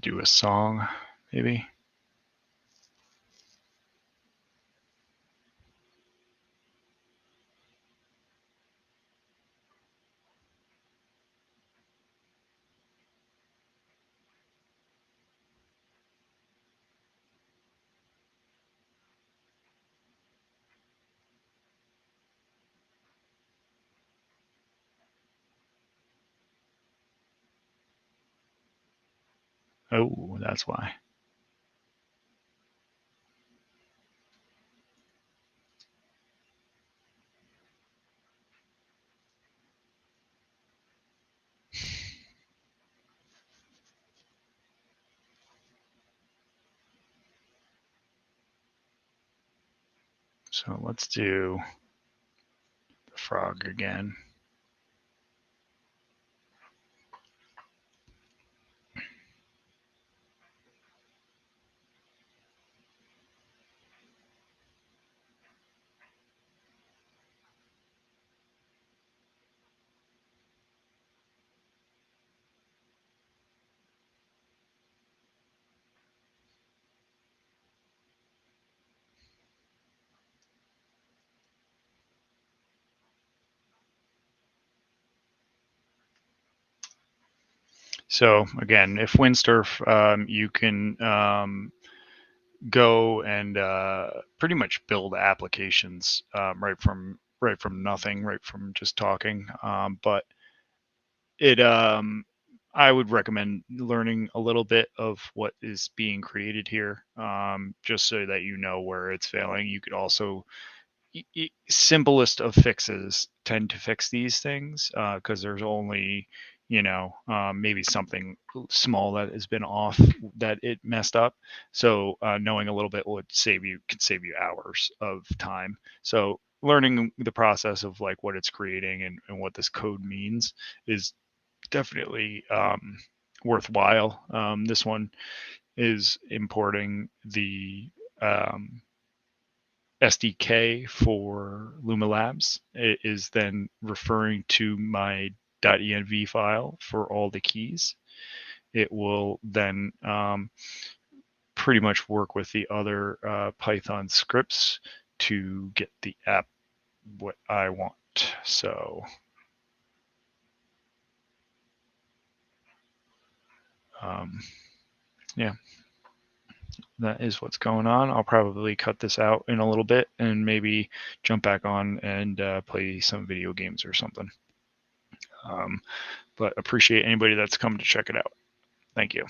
Do a song, maybe. Oh, that's why. So let's do the frog again. So again, if Windsurf, you can go and pretty much build applications right from nothing, right from just talking. But it I would recommend learning a little bit of what is being created here, just so that you know where it's failing. You could also simplest of fixes tend to fix these things because there's only maybe something small that has been off that it messed up. So knowing a little bit could save you hours of time. So learning the process of like what it's creating and what this code means is definitely worthwhile. This one is importing the SDK for Luma Labs. It is then referring to my .env file for all the keys. It will then pretty much work with the other Python scripts to get the app what I want. So yeah, that is what's going on. I'll probably cut this out in a little bit and maybe jump back on and play some video games or something. But appreciate anybody that's come to check it out. Thank you.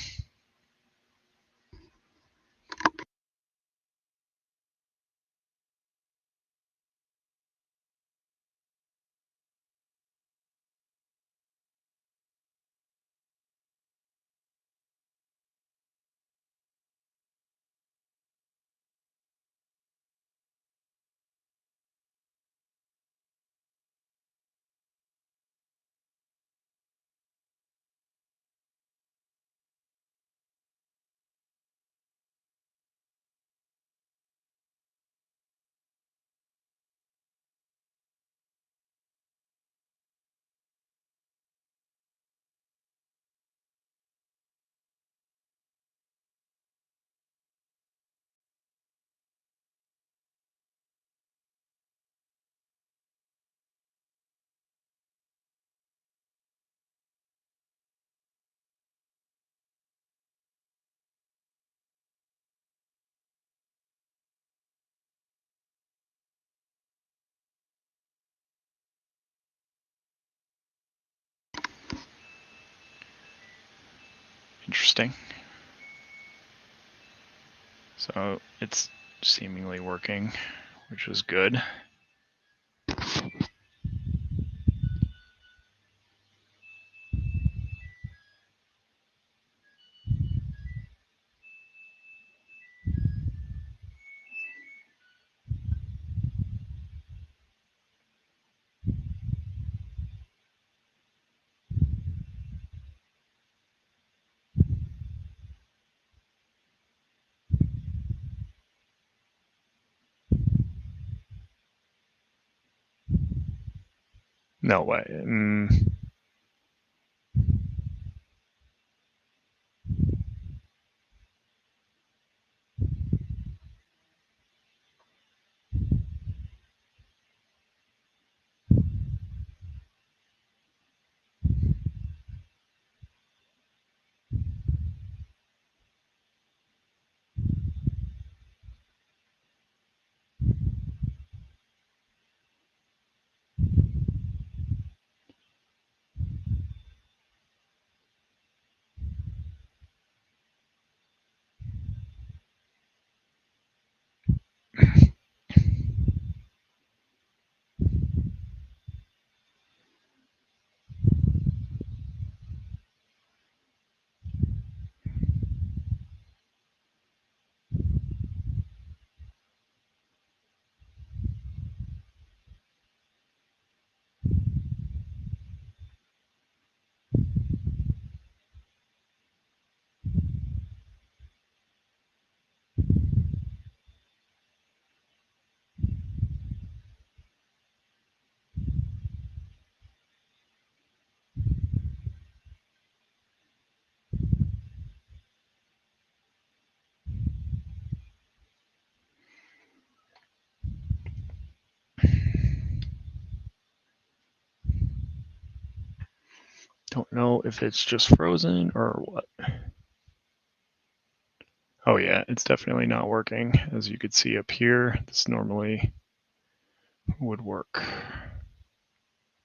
Interesting. So it's seemingly working, which is good. No way. Don't know if it's just frozen or what. Oh yeah, it's definitely not working. As you could see up here, this normally would work.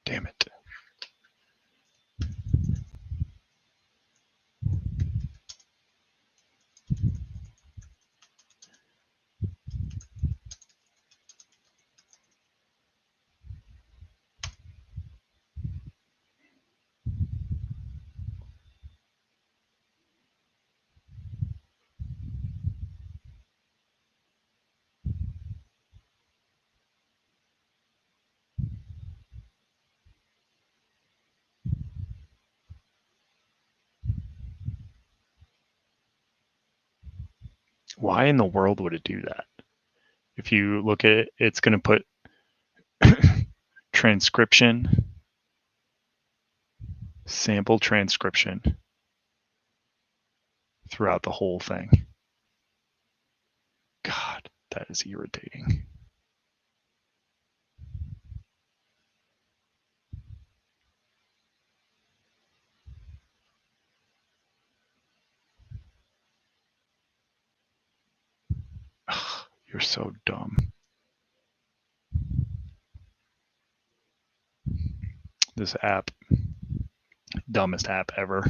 Damn it. Why in the world would it do that? If you look at it, it's going to put transcription, sample transcription throughout the whole thing. God, that is irritating. Ugh, you're so dumb. This app, dumbest app ever.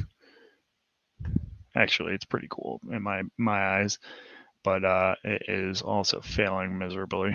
Actually, it's pretty cool in my eyes, but it is also failing miserably.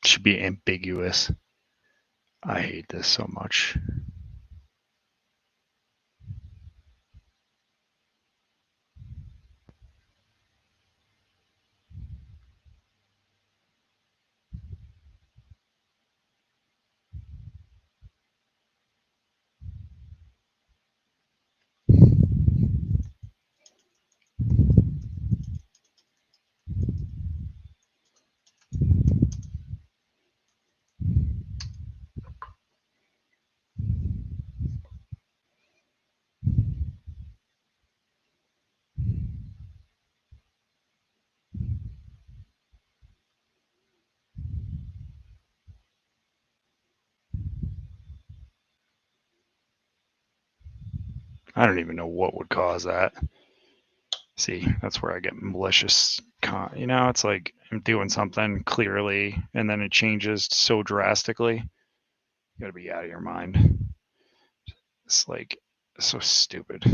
Should be ambiguous. I hate this so much. I don't even know what would cause that. See, that's where I get malicious. You know, it's like I'm doing something clearly and then it changes so drastically. You gotta be out of your mind. It's like so stupid.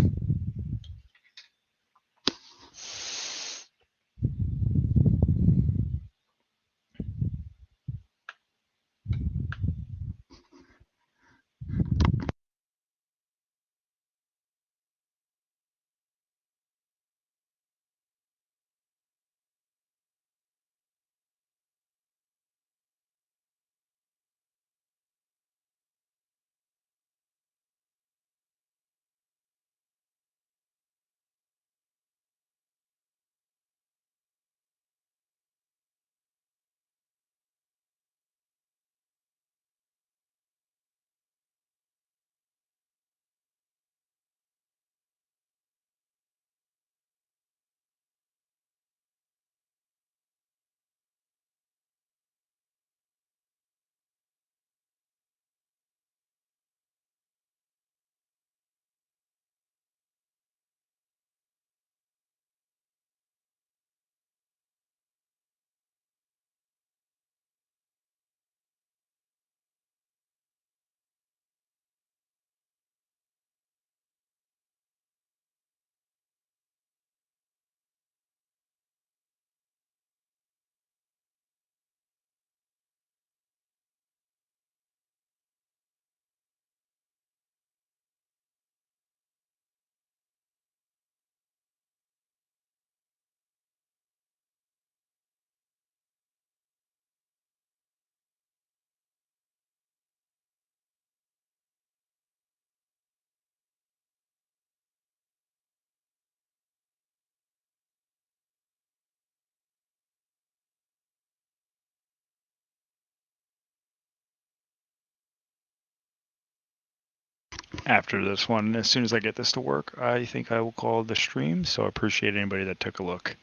after this one. As soon as I get this to work, I think I will call the stream. So I appreciate anybody that took a look.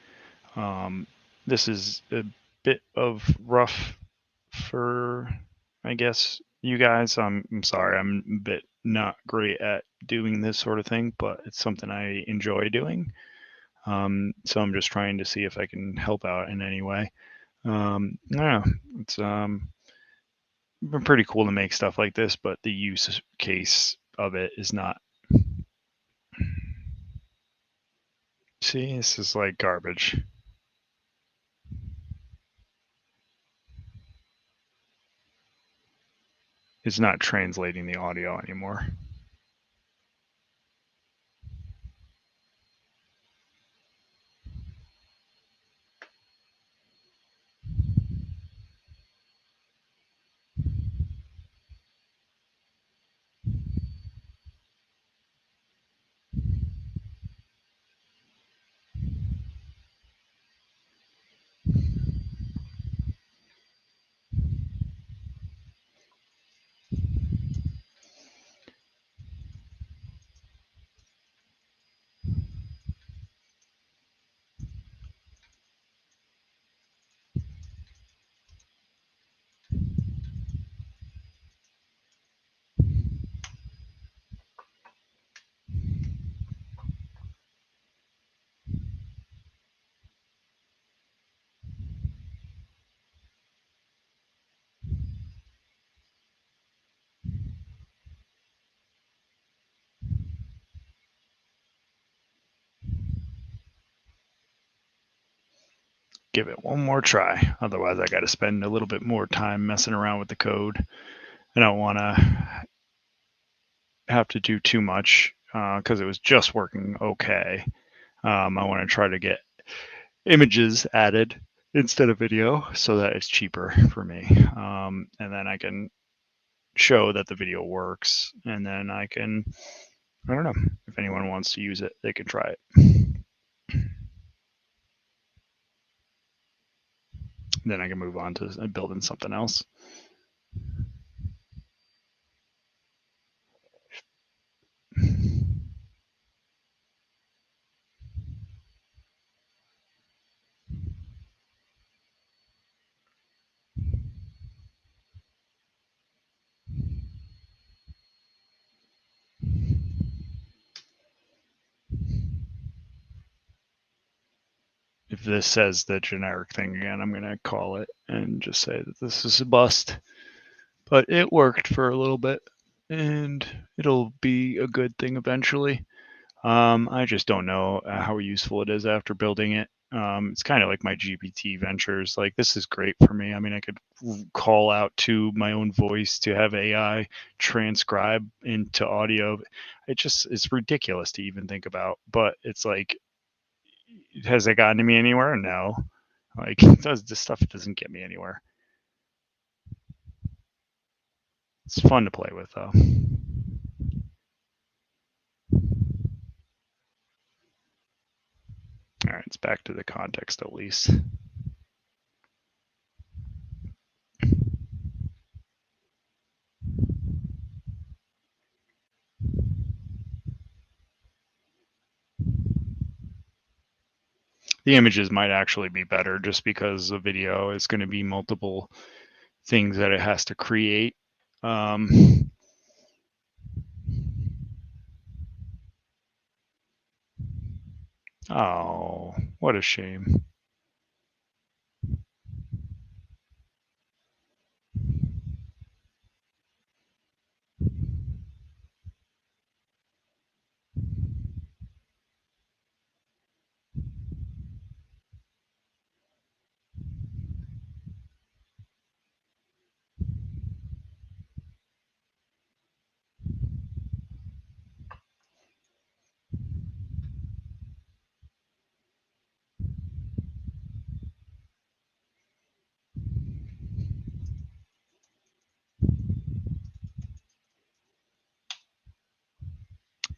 This is a bit of rough for, I guess, you guys. I'm sorry, I'm a bit not great at doing this sort of thing, but it's something I enjoy doing. So I'm just trying to see if I can help out in any way. Yeah, it's been pretty cool to make stuff like this, but the use case of it is not. See, this is like garbage. It's not translating the audio anymore. Give it one more try. Otherwise, I got to spend a little bit more time messing around with the code. I don't want to have to do too much because it was just working okay. I want to try to get images added instead of video so that it's cheaper for me. And then I can show that the video works. And then I don't know, if anyone wants to use it, they can try it. Then I can move on to building something else. If this says the generic thing again, I'm going to call it and just say that this is a bust. But it worked for a little bit, and it'll be a good thing eventually. I just don't know how useful it is after building it. It's kind of like my GPT ventures. Like, this is great for me. I mean, I could call out to my own voice to have AI transcribe into audio. It's ridiculous to even think about, but it's like, has it gotten to me anywhere? No. Like, this stuff doesn't get me anywhere. It's fun to play with, though. All right, it's back to the context at least. The images might actually be better just because the video is going to be multiple things that it has to create. Oh, what a shame.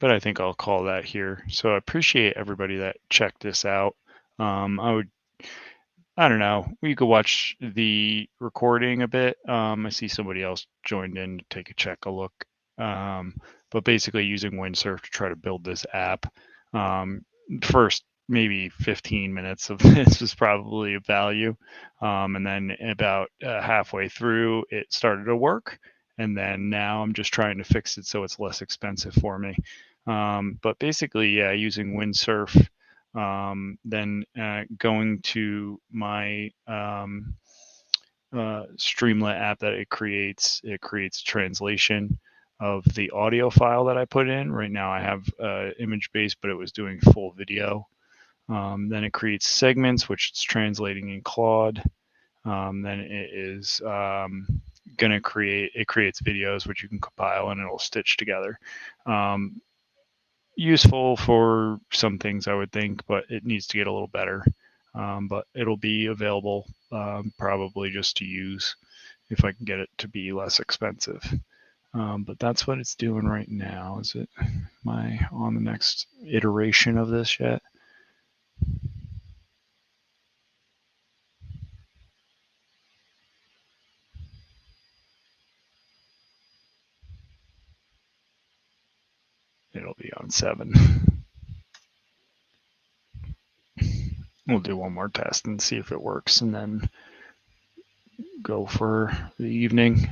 But I think I'll call that here. So I appreciate everybody that checked this out. I don't know. You could watch the recording a bit. I see somebody else joined in to take a look. But but basically using Windsurf to try to build this app. First, maybe 15 minutes of this was probably of value. And then about halfway through, it started to work. And then now I'm just trying to fix it so it's less expensive for me. But basically, yeah, using Windsurf, then going to my Streamlit app that it creates translation of the audio file that I put in. Right now I have image based, but it was doing full video. Then it creates segments, which it's translating in Claude. Then it is going to creates videos, which you can compile and it'll stitch together. Useful for some things, I would think, but it needs to get a little better. But it'll be available probably just to use if I can get it to be less expensive. But that's what it's doing right now. Am I on the next iteration of this yet? It'll be on 7. We'll do one more test and see if it works, and then go for the evening.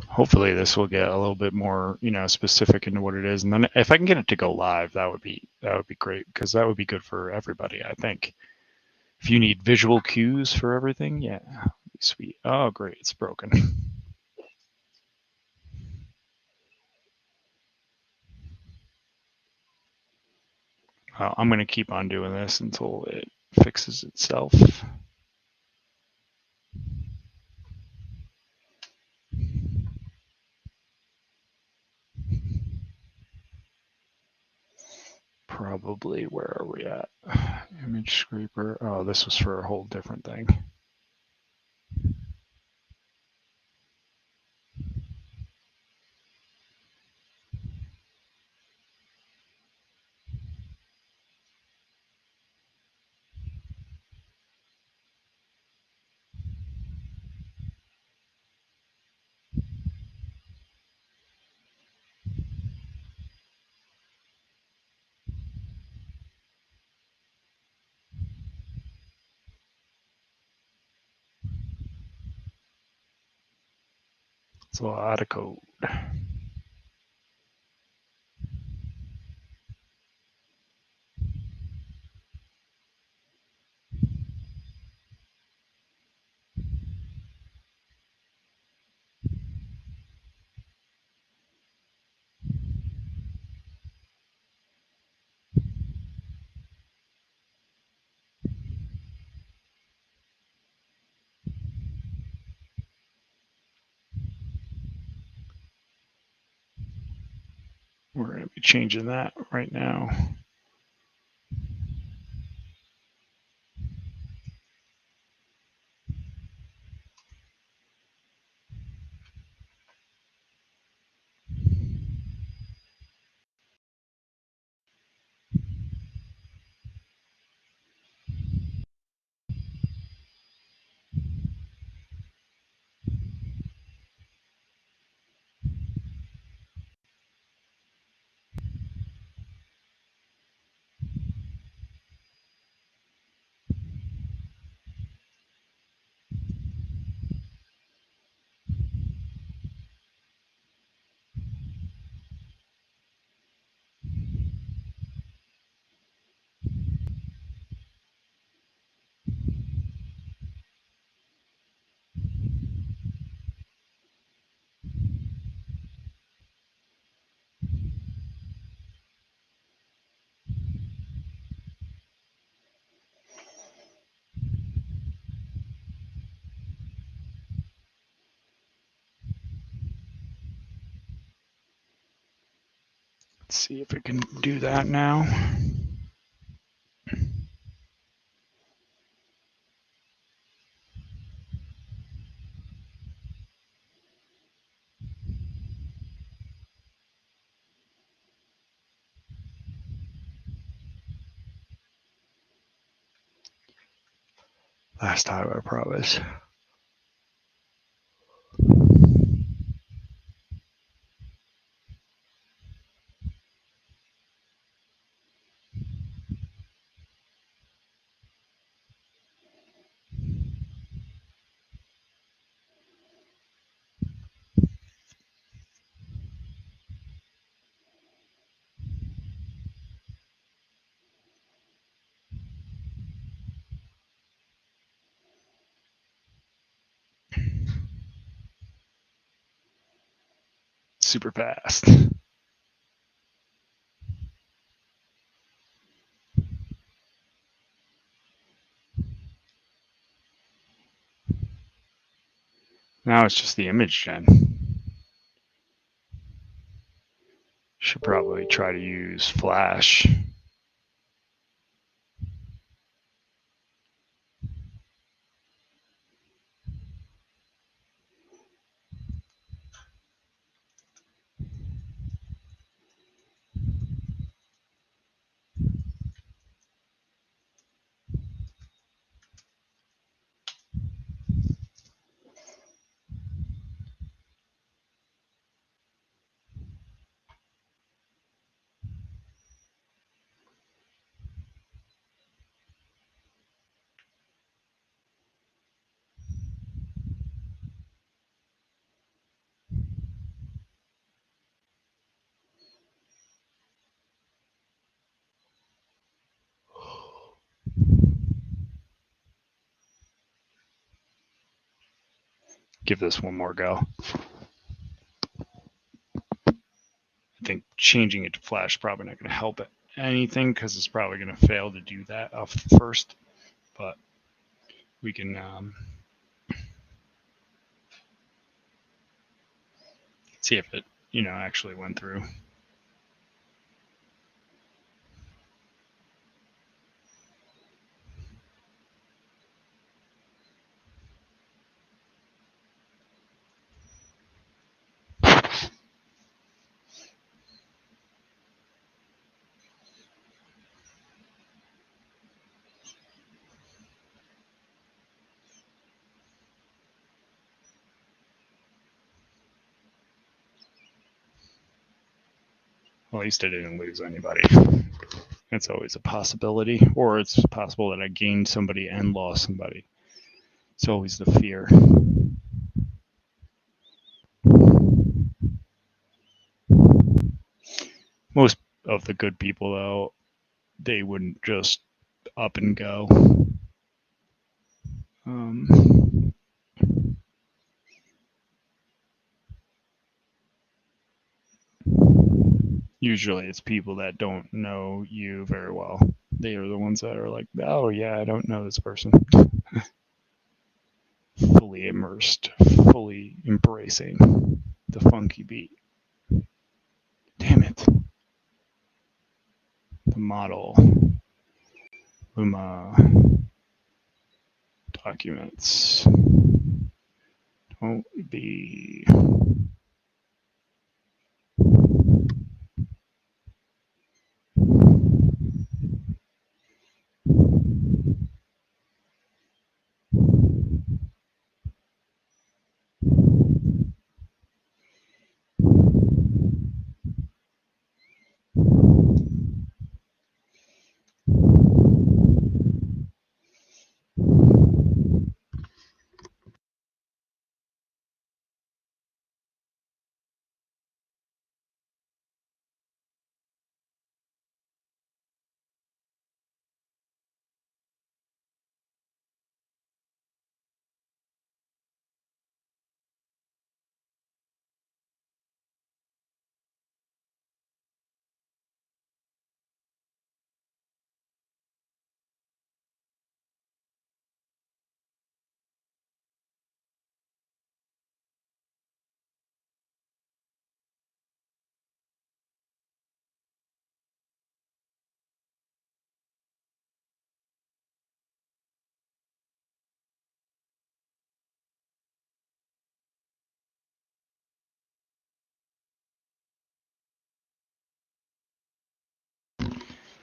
Hopefully this will get a little bit more, specific into what it is. And then if I can get it to go live, that would be great, because that would be good for everybody, I think. If you need visual cues for everything, yeah, sweet. Oh, great, it's broken. I'm going to keep on doing this until it fixes itself. Probably, where are we at? Image scraper. Oh, this was for a whole different thing. It's a lot of code. We're going to be changing that right now. Let's see if it can do that now. Last time, I promise. Super fast. Now it's just the image gen. Should probably try to use Flash. Give this one more go. I think changing it to Flash is probably not going to help it anything because it's probably going to fail to do that off first. But we can see if it, actually went through. Well, at least I didn't lose anybody. It's always a possibility, or it's possible that I gained somebody and lost somebody. It's always the fear. Most of the good people, though, they wouldn't just up and go. Usually it's people that don't know you very well. They are the ones that are like, oh yeah, I don't know this person. Fully immersed, fully embracing the funky beat. Damn it. The model. Luma. Documents. Don't be.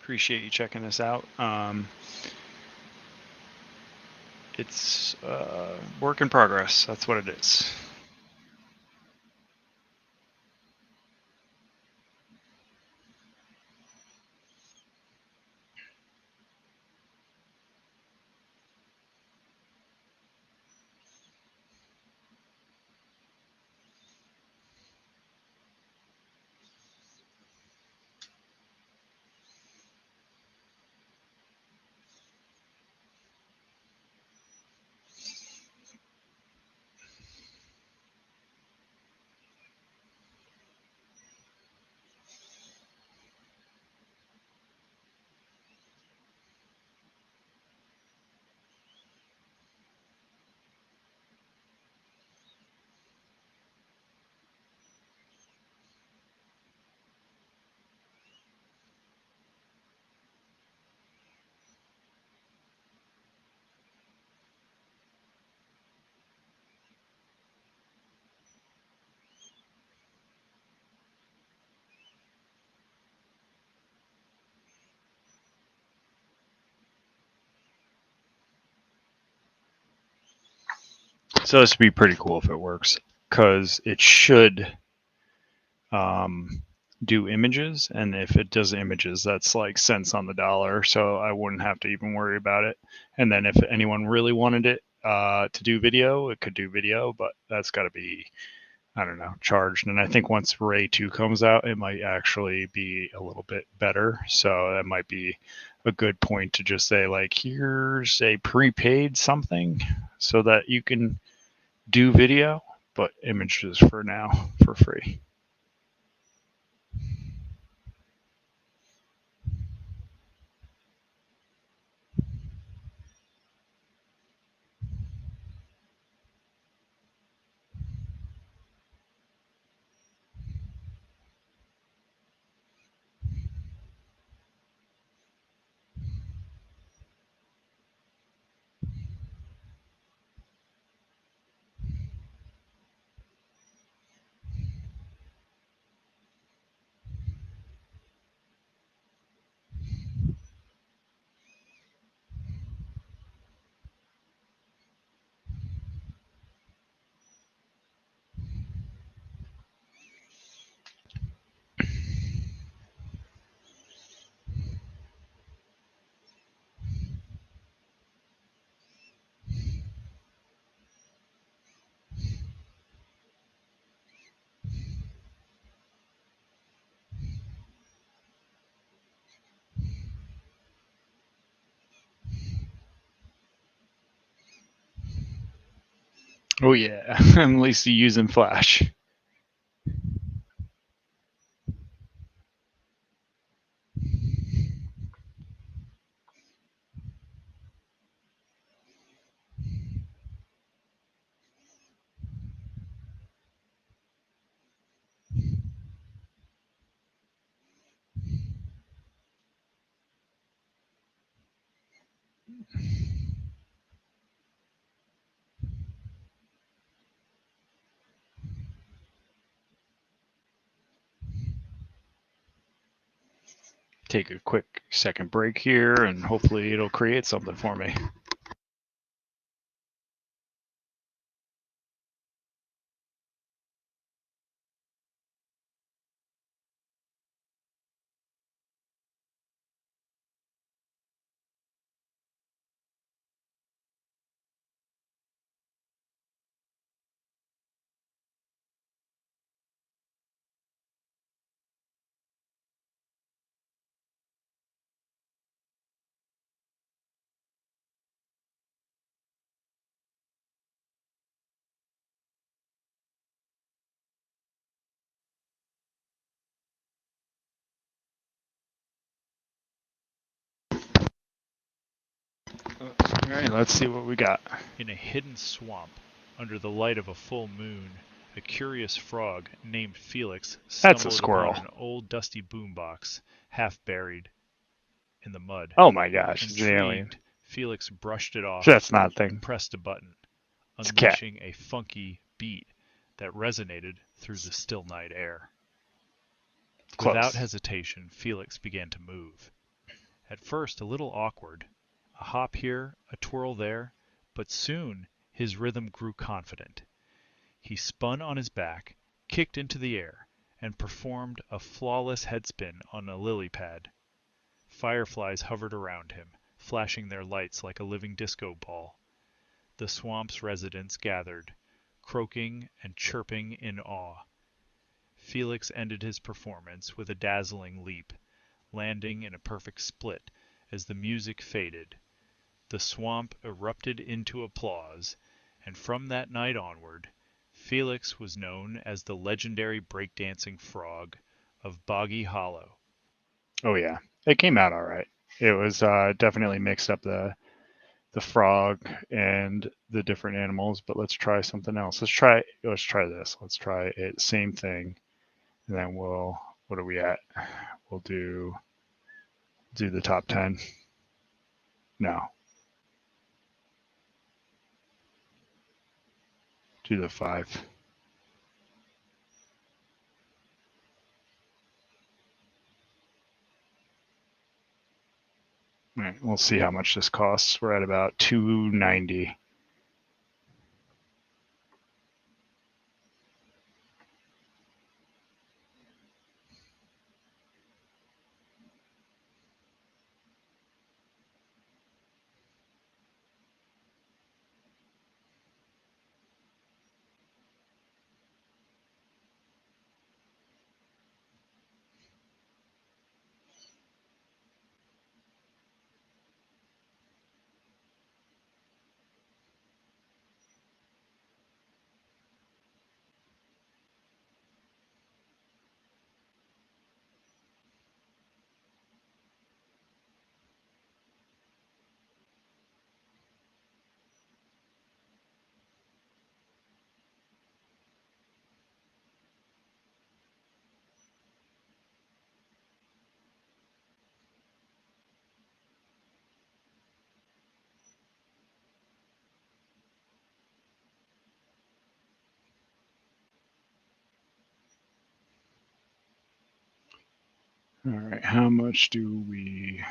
Appreciate you checking this out. It's work in progress. That's what it is. So this would be pretty cool if it works, because it should do images, and if it does images, that's like cents on the dollar, so I wouldn't have to even worry about it. And then if anyone really wanted it to do video, it could do video, but that's got to be, I don't know, charged. And I think once Ray 2 comes out, it might actually be a little bit better. So that might be a good point to just say, like, here's a prepaid something so that you can do video, but images for now for free. Oh yeah, I'm at least using Flash. Take a quick second break here, and hopefully it'll create something for me. All right, let's see what we got. In a hidden swamp, under the light of a full moon, a curious frog named Felix That's a stumbled squirrel. upon an old dusty boombox, half buried in the mud. Oh my gosh, it's an alien. Intrigued, Felix brushed it off That's not a thing. and pressed a button, It's a cat. unleashing a funky beat that resonated through the still night air. Close. Without hesitation, Felix began to move. At first a little awkward, a hop here, a twirl there, but soon his rhythm grew confident. He spun on his back, kicked into the air, and performed a flawless headspin on a lily pad. Fireflies hovered around him, flashing their lights like a living disco ball. The swamp's residents gathered, croaking and chirping in awe. Felix ended his performance with a dazzling leap, landing in a perfect split as the music faded. The swamp erupted into applause, and from that night onward, Felix was known as the legendary breakdancing frog of Boggy Hollow. Oh yeah, it came out all right. It was definitely mixed up the frog and the different animals, but let's try something else. Let's try this. Let's try it, same thing, and then what are we at? We'll do the top 10. No. Do the 5. All right, we'll see how much this costs. We're at about $290. All right, how much do we?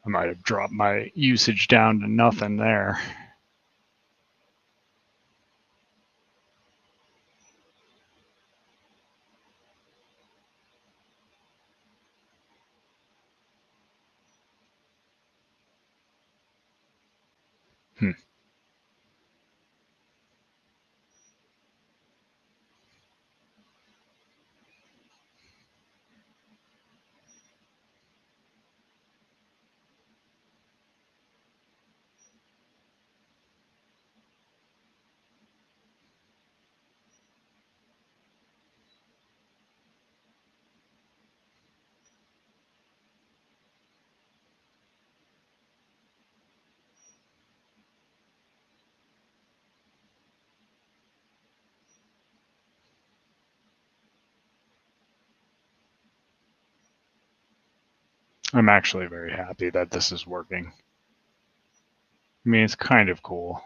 I might have dropped my usage down to nothing there. Hmm. I'm actually very happy that this is working. I mean, it's kind of cool.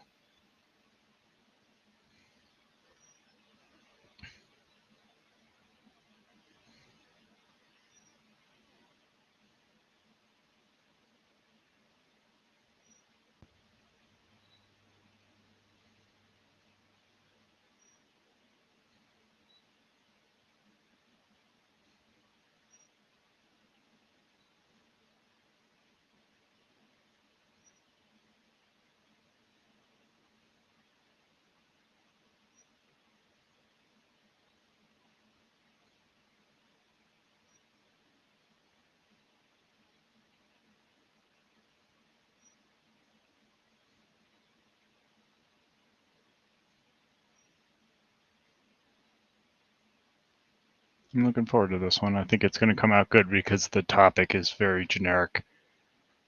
I'm looking forward to this one. I think it's going to come out good because the topic is very generic.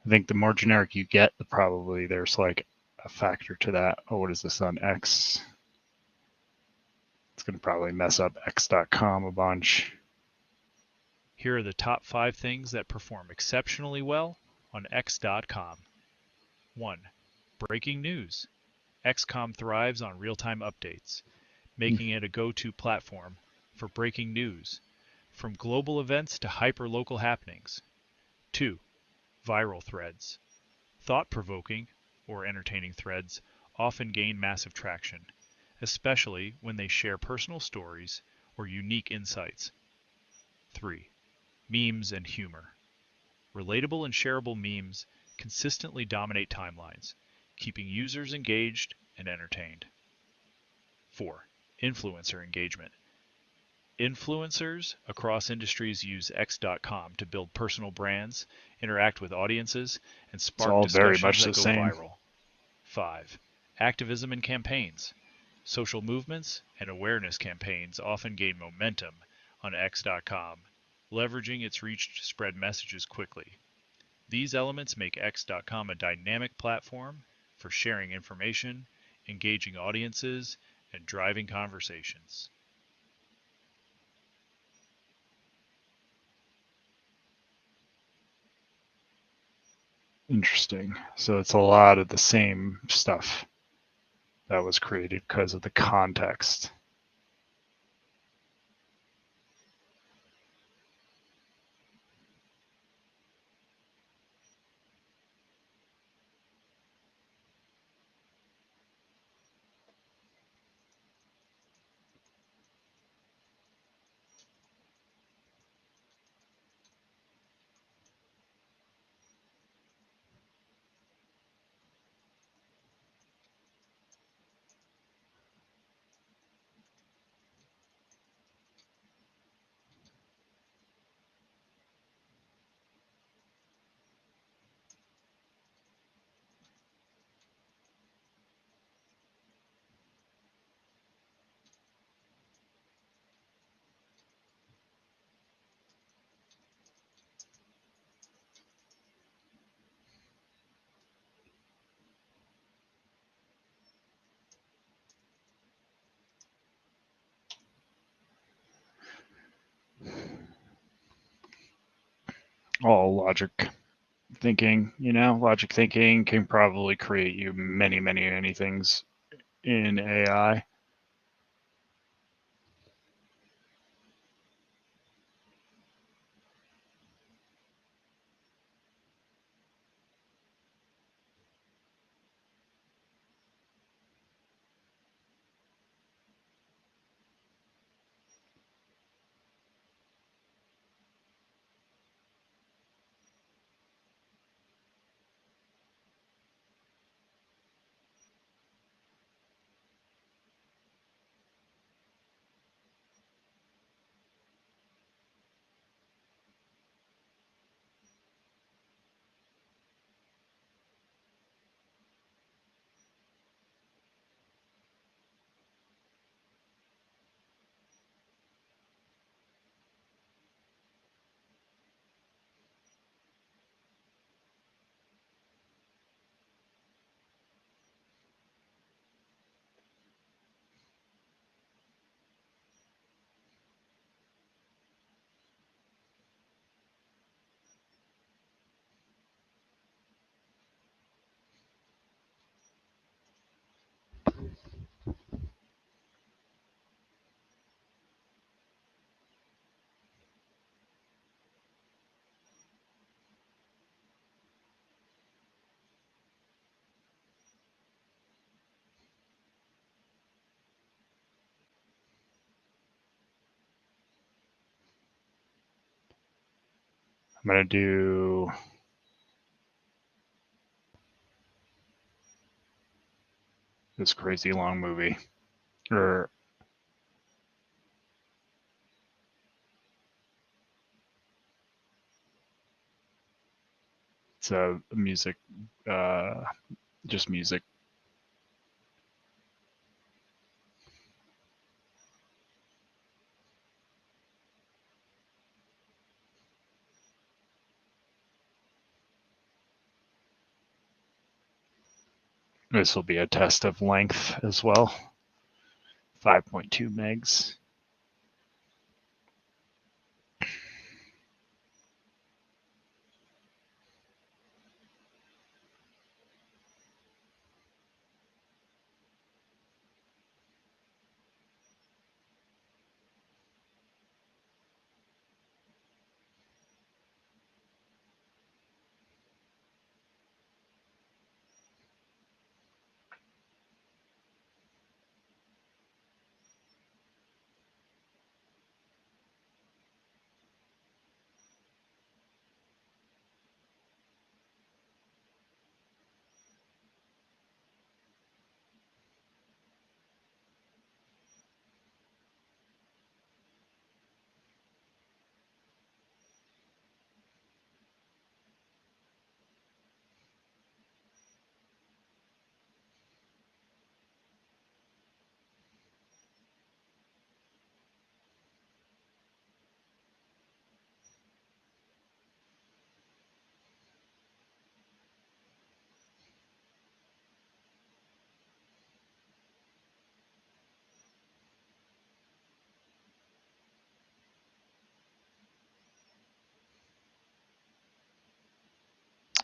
I think the more generic you get, the probably there's like a factor to that. Oh, what is this on X? It's going to probably mess up x.com a bunch. Here are the top 5 things that perform exceptionally well on x.com. 1. Breaking news. XCOM thrives on real-time updates, making it a go-to platform for breaking news, from global events to hyper-local happenings. 2. Viral threads. Thought-provoking or entertaining threads often gain massive traction, especially when they share personal stories or unique insights. 3. Memes and humor. Relatable and shareable memes consistently dominate timelines, keeping users engaged and entertained. 4. Influencer engagement. Influencers across industries use x.com to build personal brands, interact with audiences, and It's spark all very discussions much that the go same. viral. 5. Activism and campaigns. Social movements and awareness campaigns often gain momentum on x.com, leveraging its reach to spread messages quickly. These elements make x.com a dynamic platform for sharing information, engaging audiences, and driving conversations. Interesting. So it's a lot of the same stuff that was created because of the context. All logic thinking, logic thinking can probably create you many things in AI. I'm going to do this crazy long movie. Or it's a music, just music. This will be a test of length as well. 5.2 megs.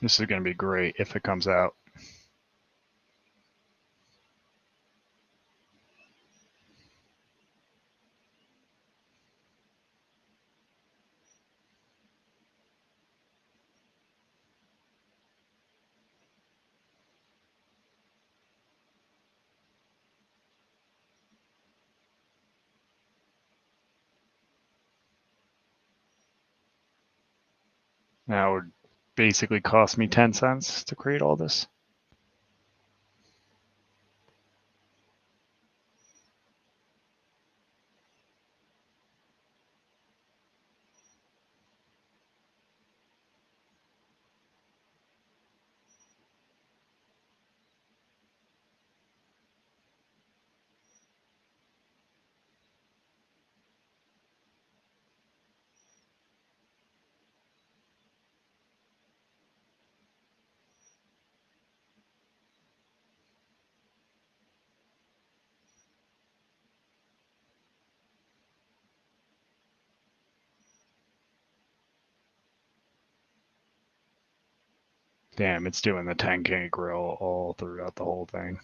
This is going to be great if it comes out. Now it would basically cost me 10 cents to create all this. Damn, it's doing the 10K grill all throughout the whole thing.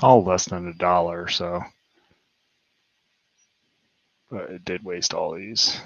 All less than $1, so. But it did waste all these.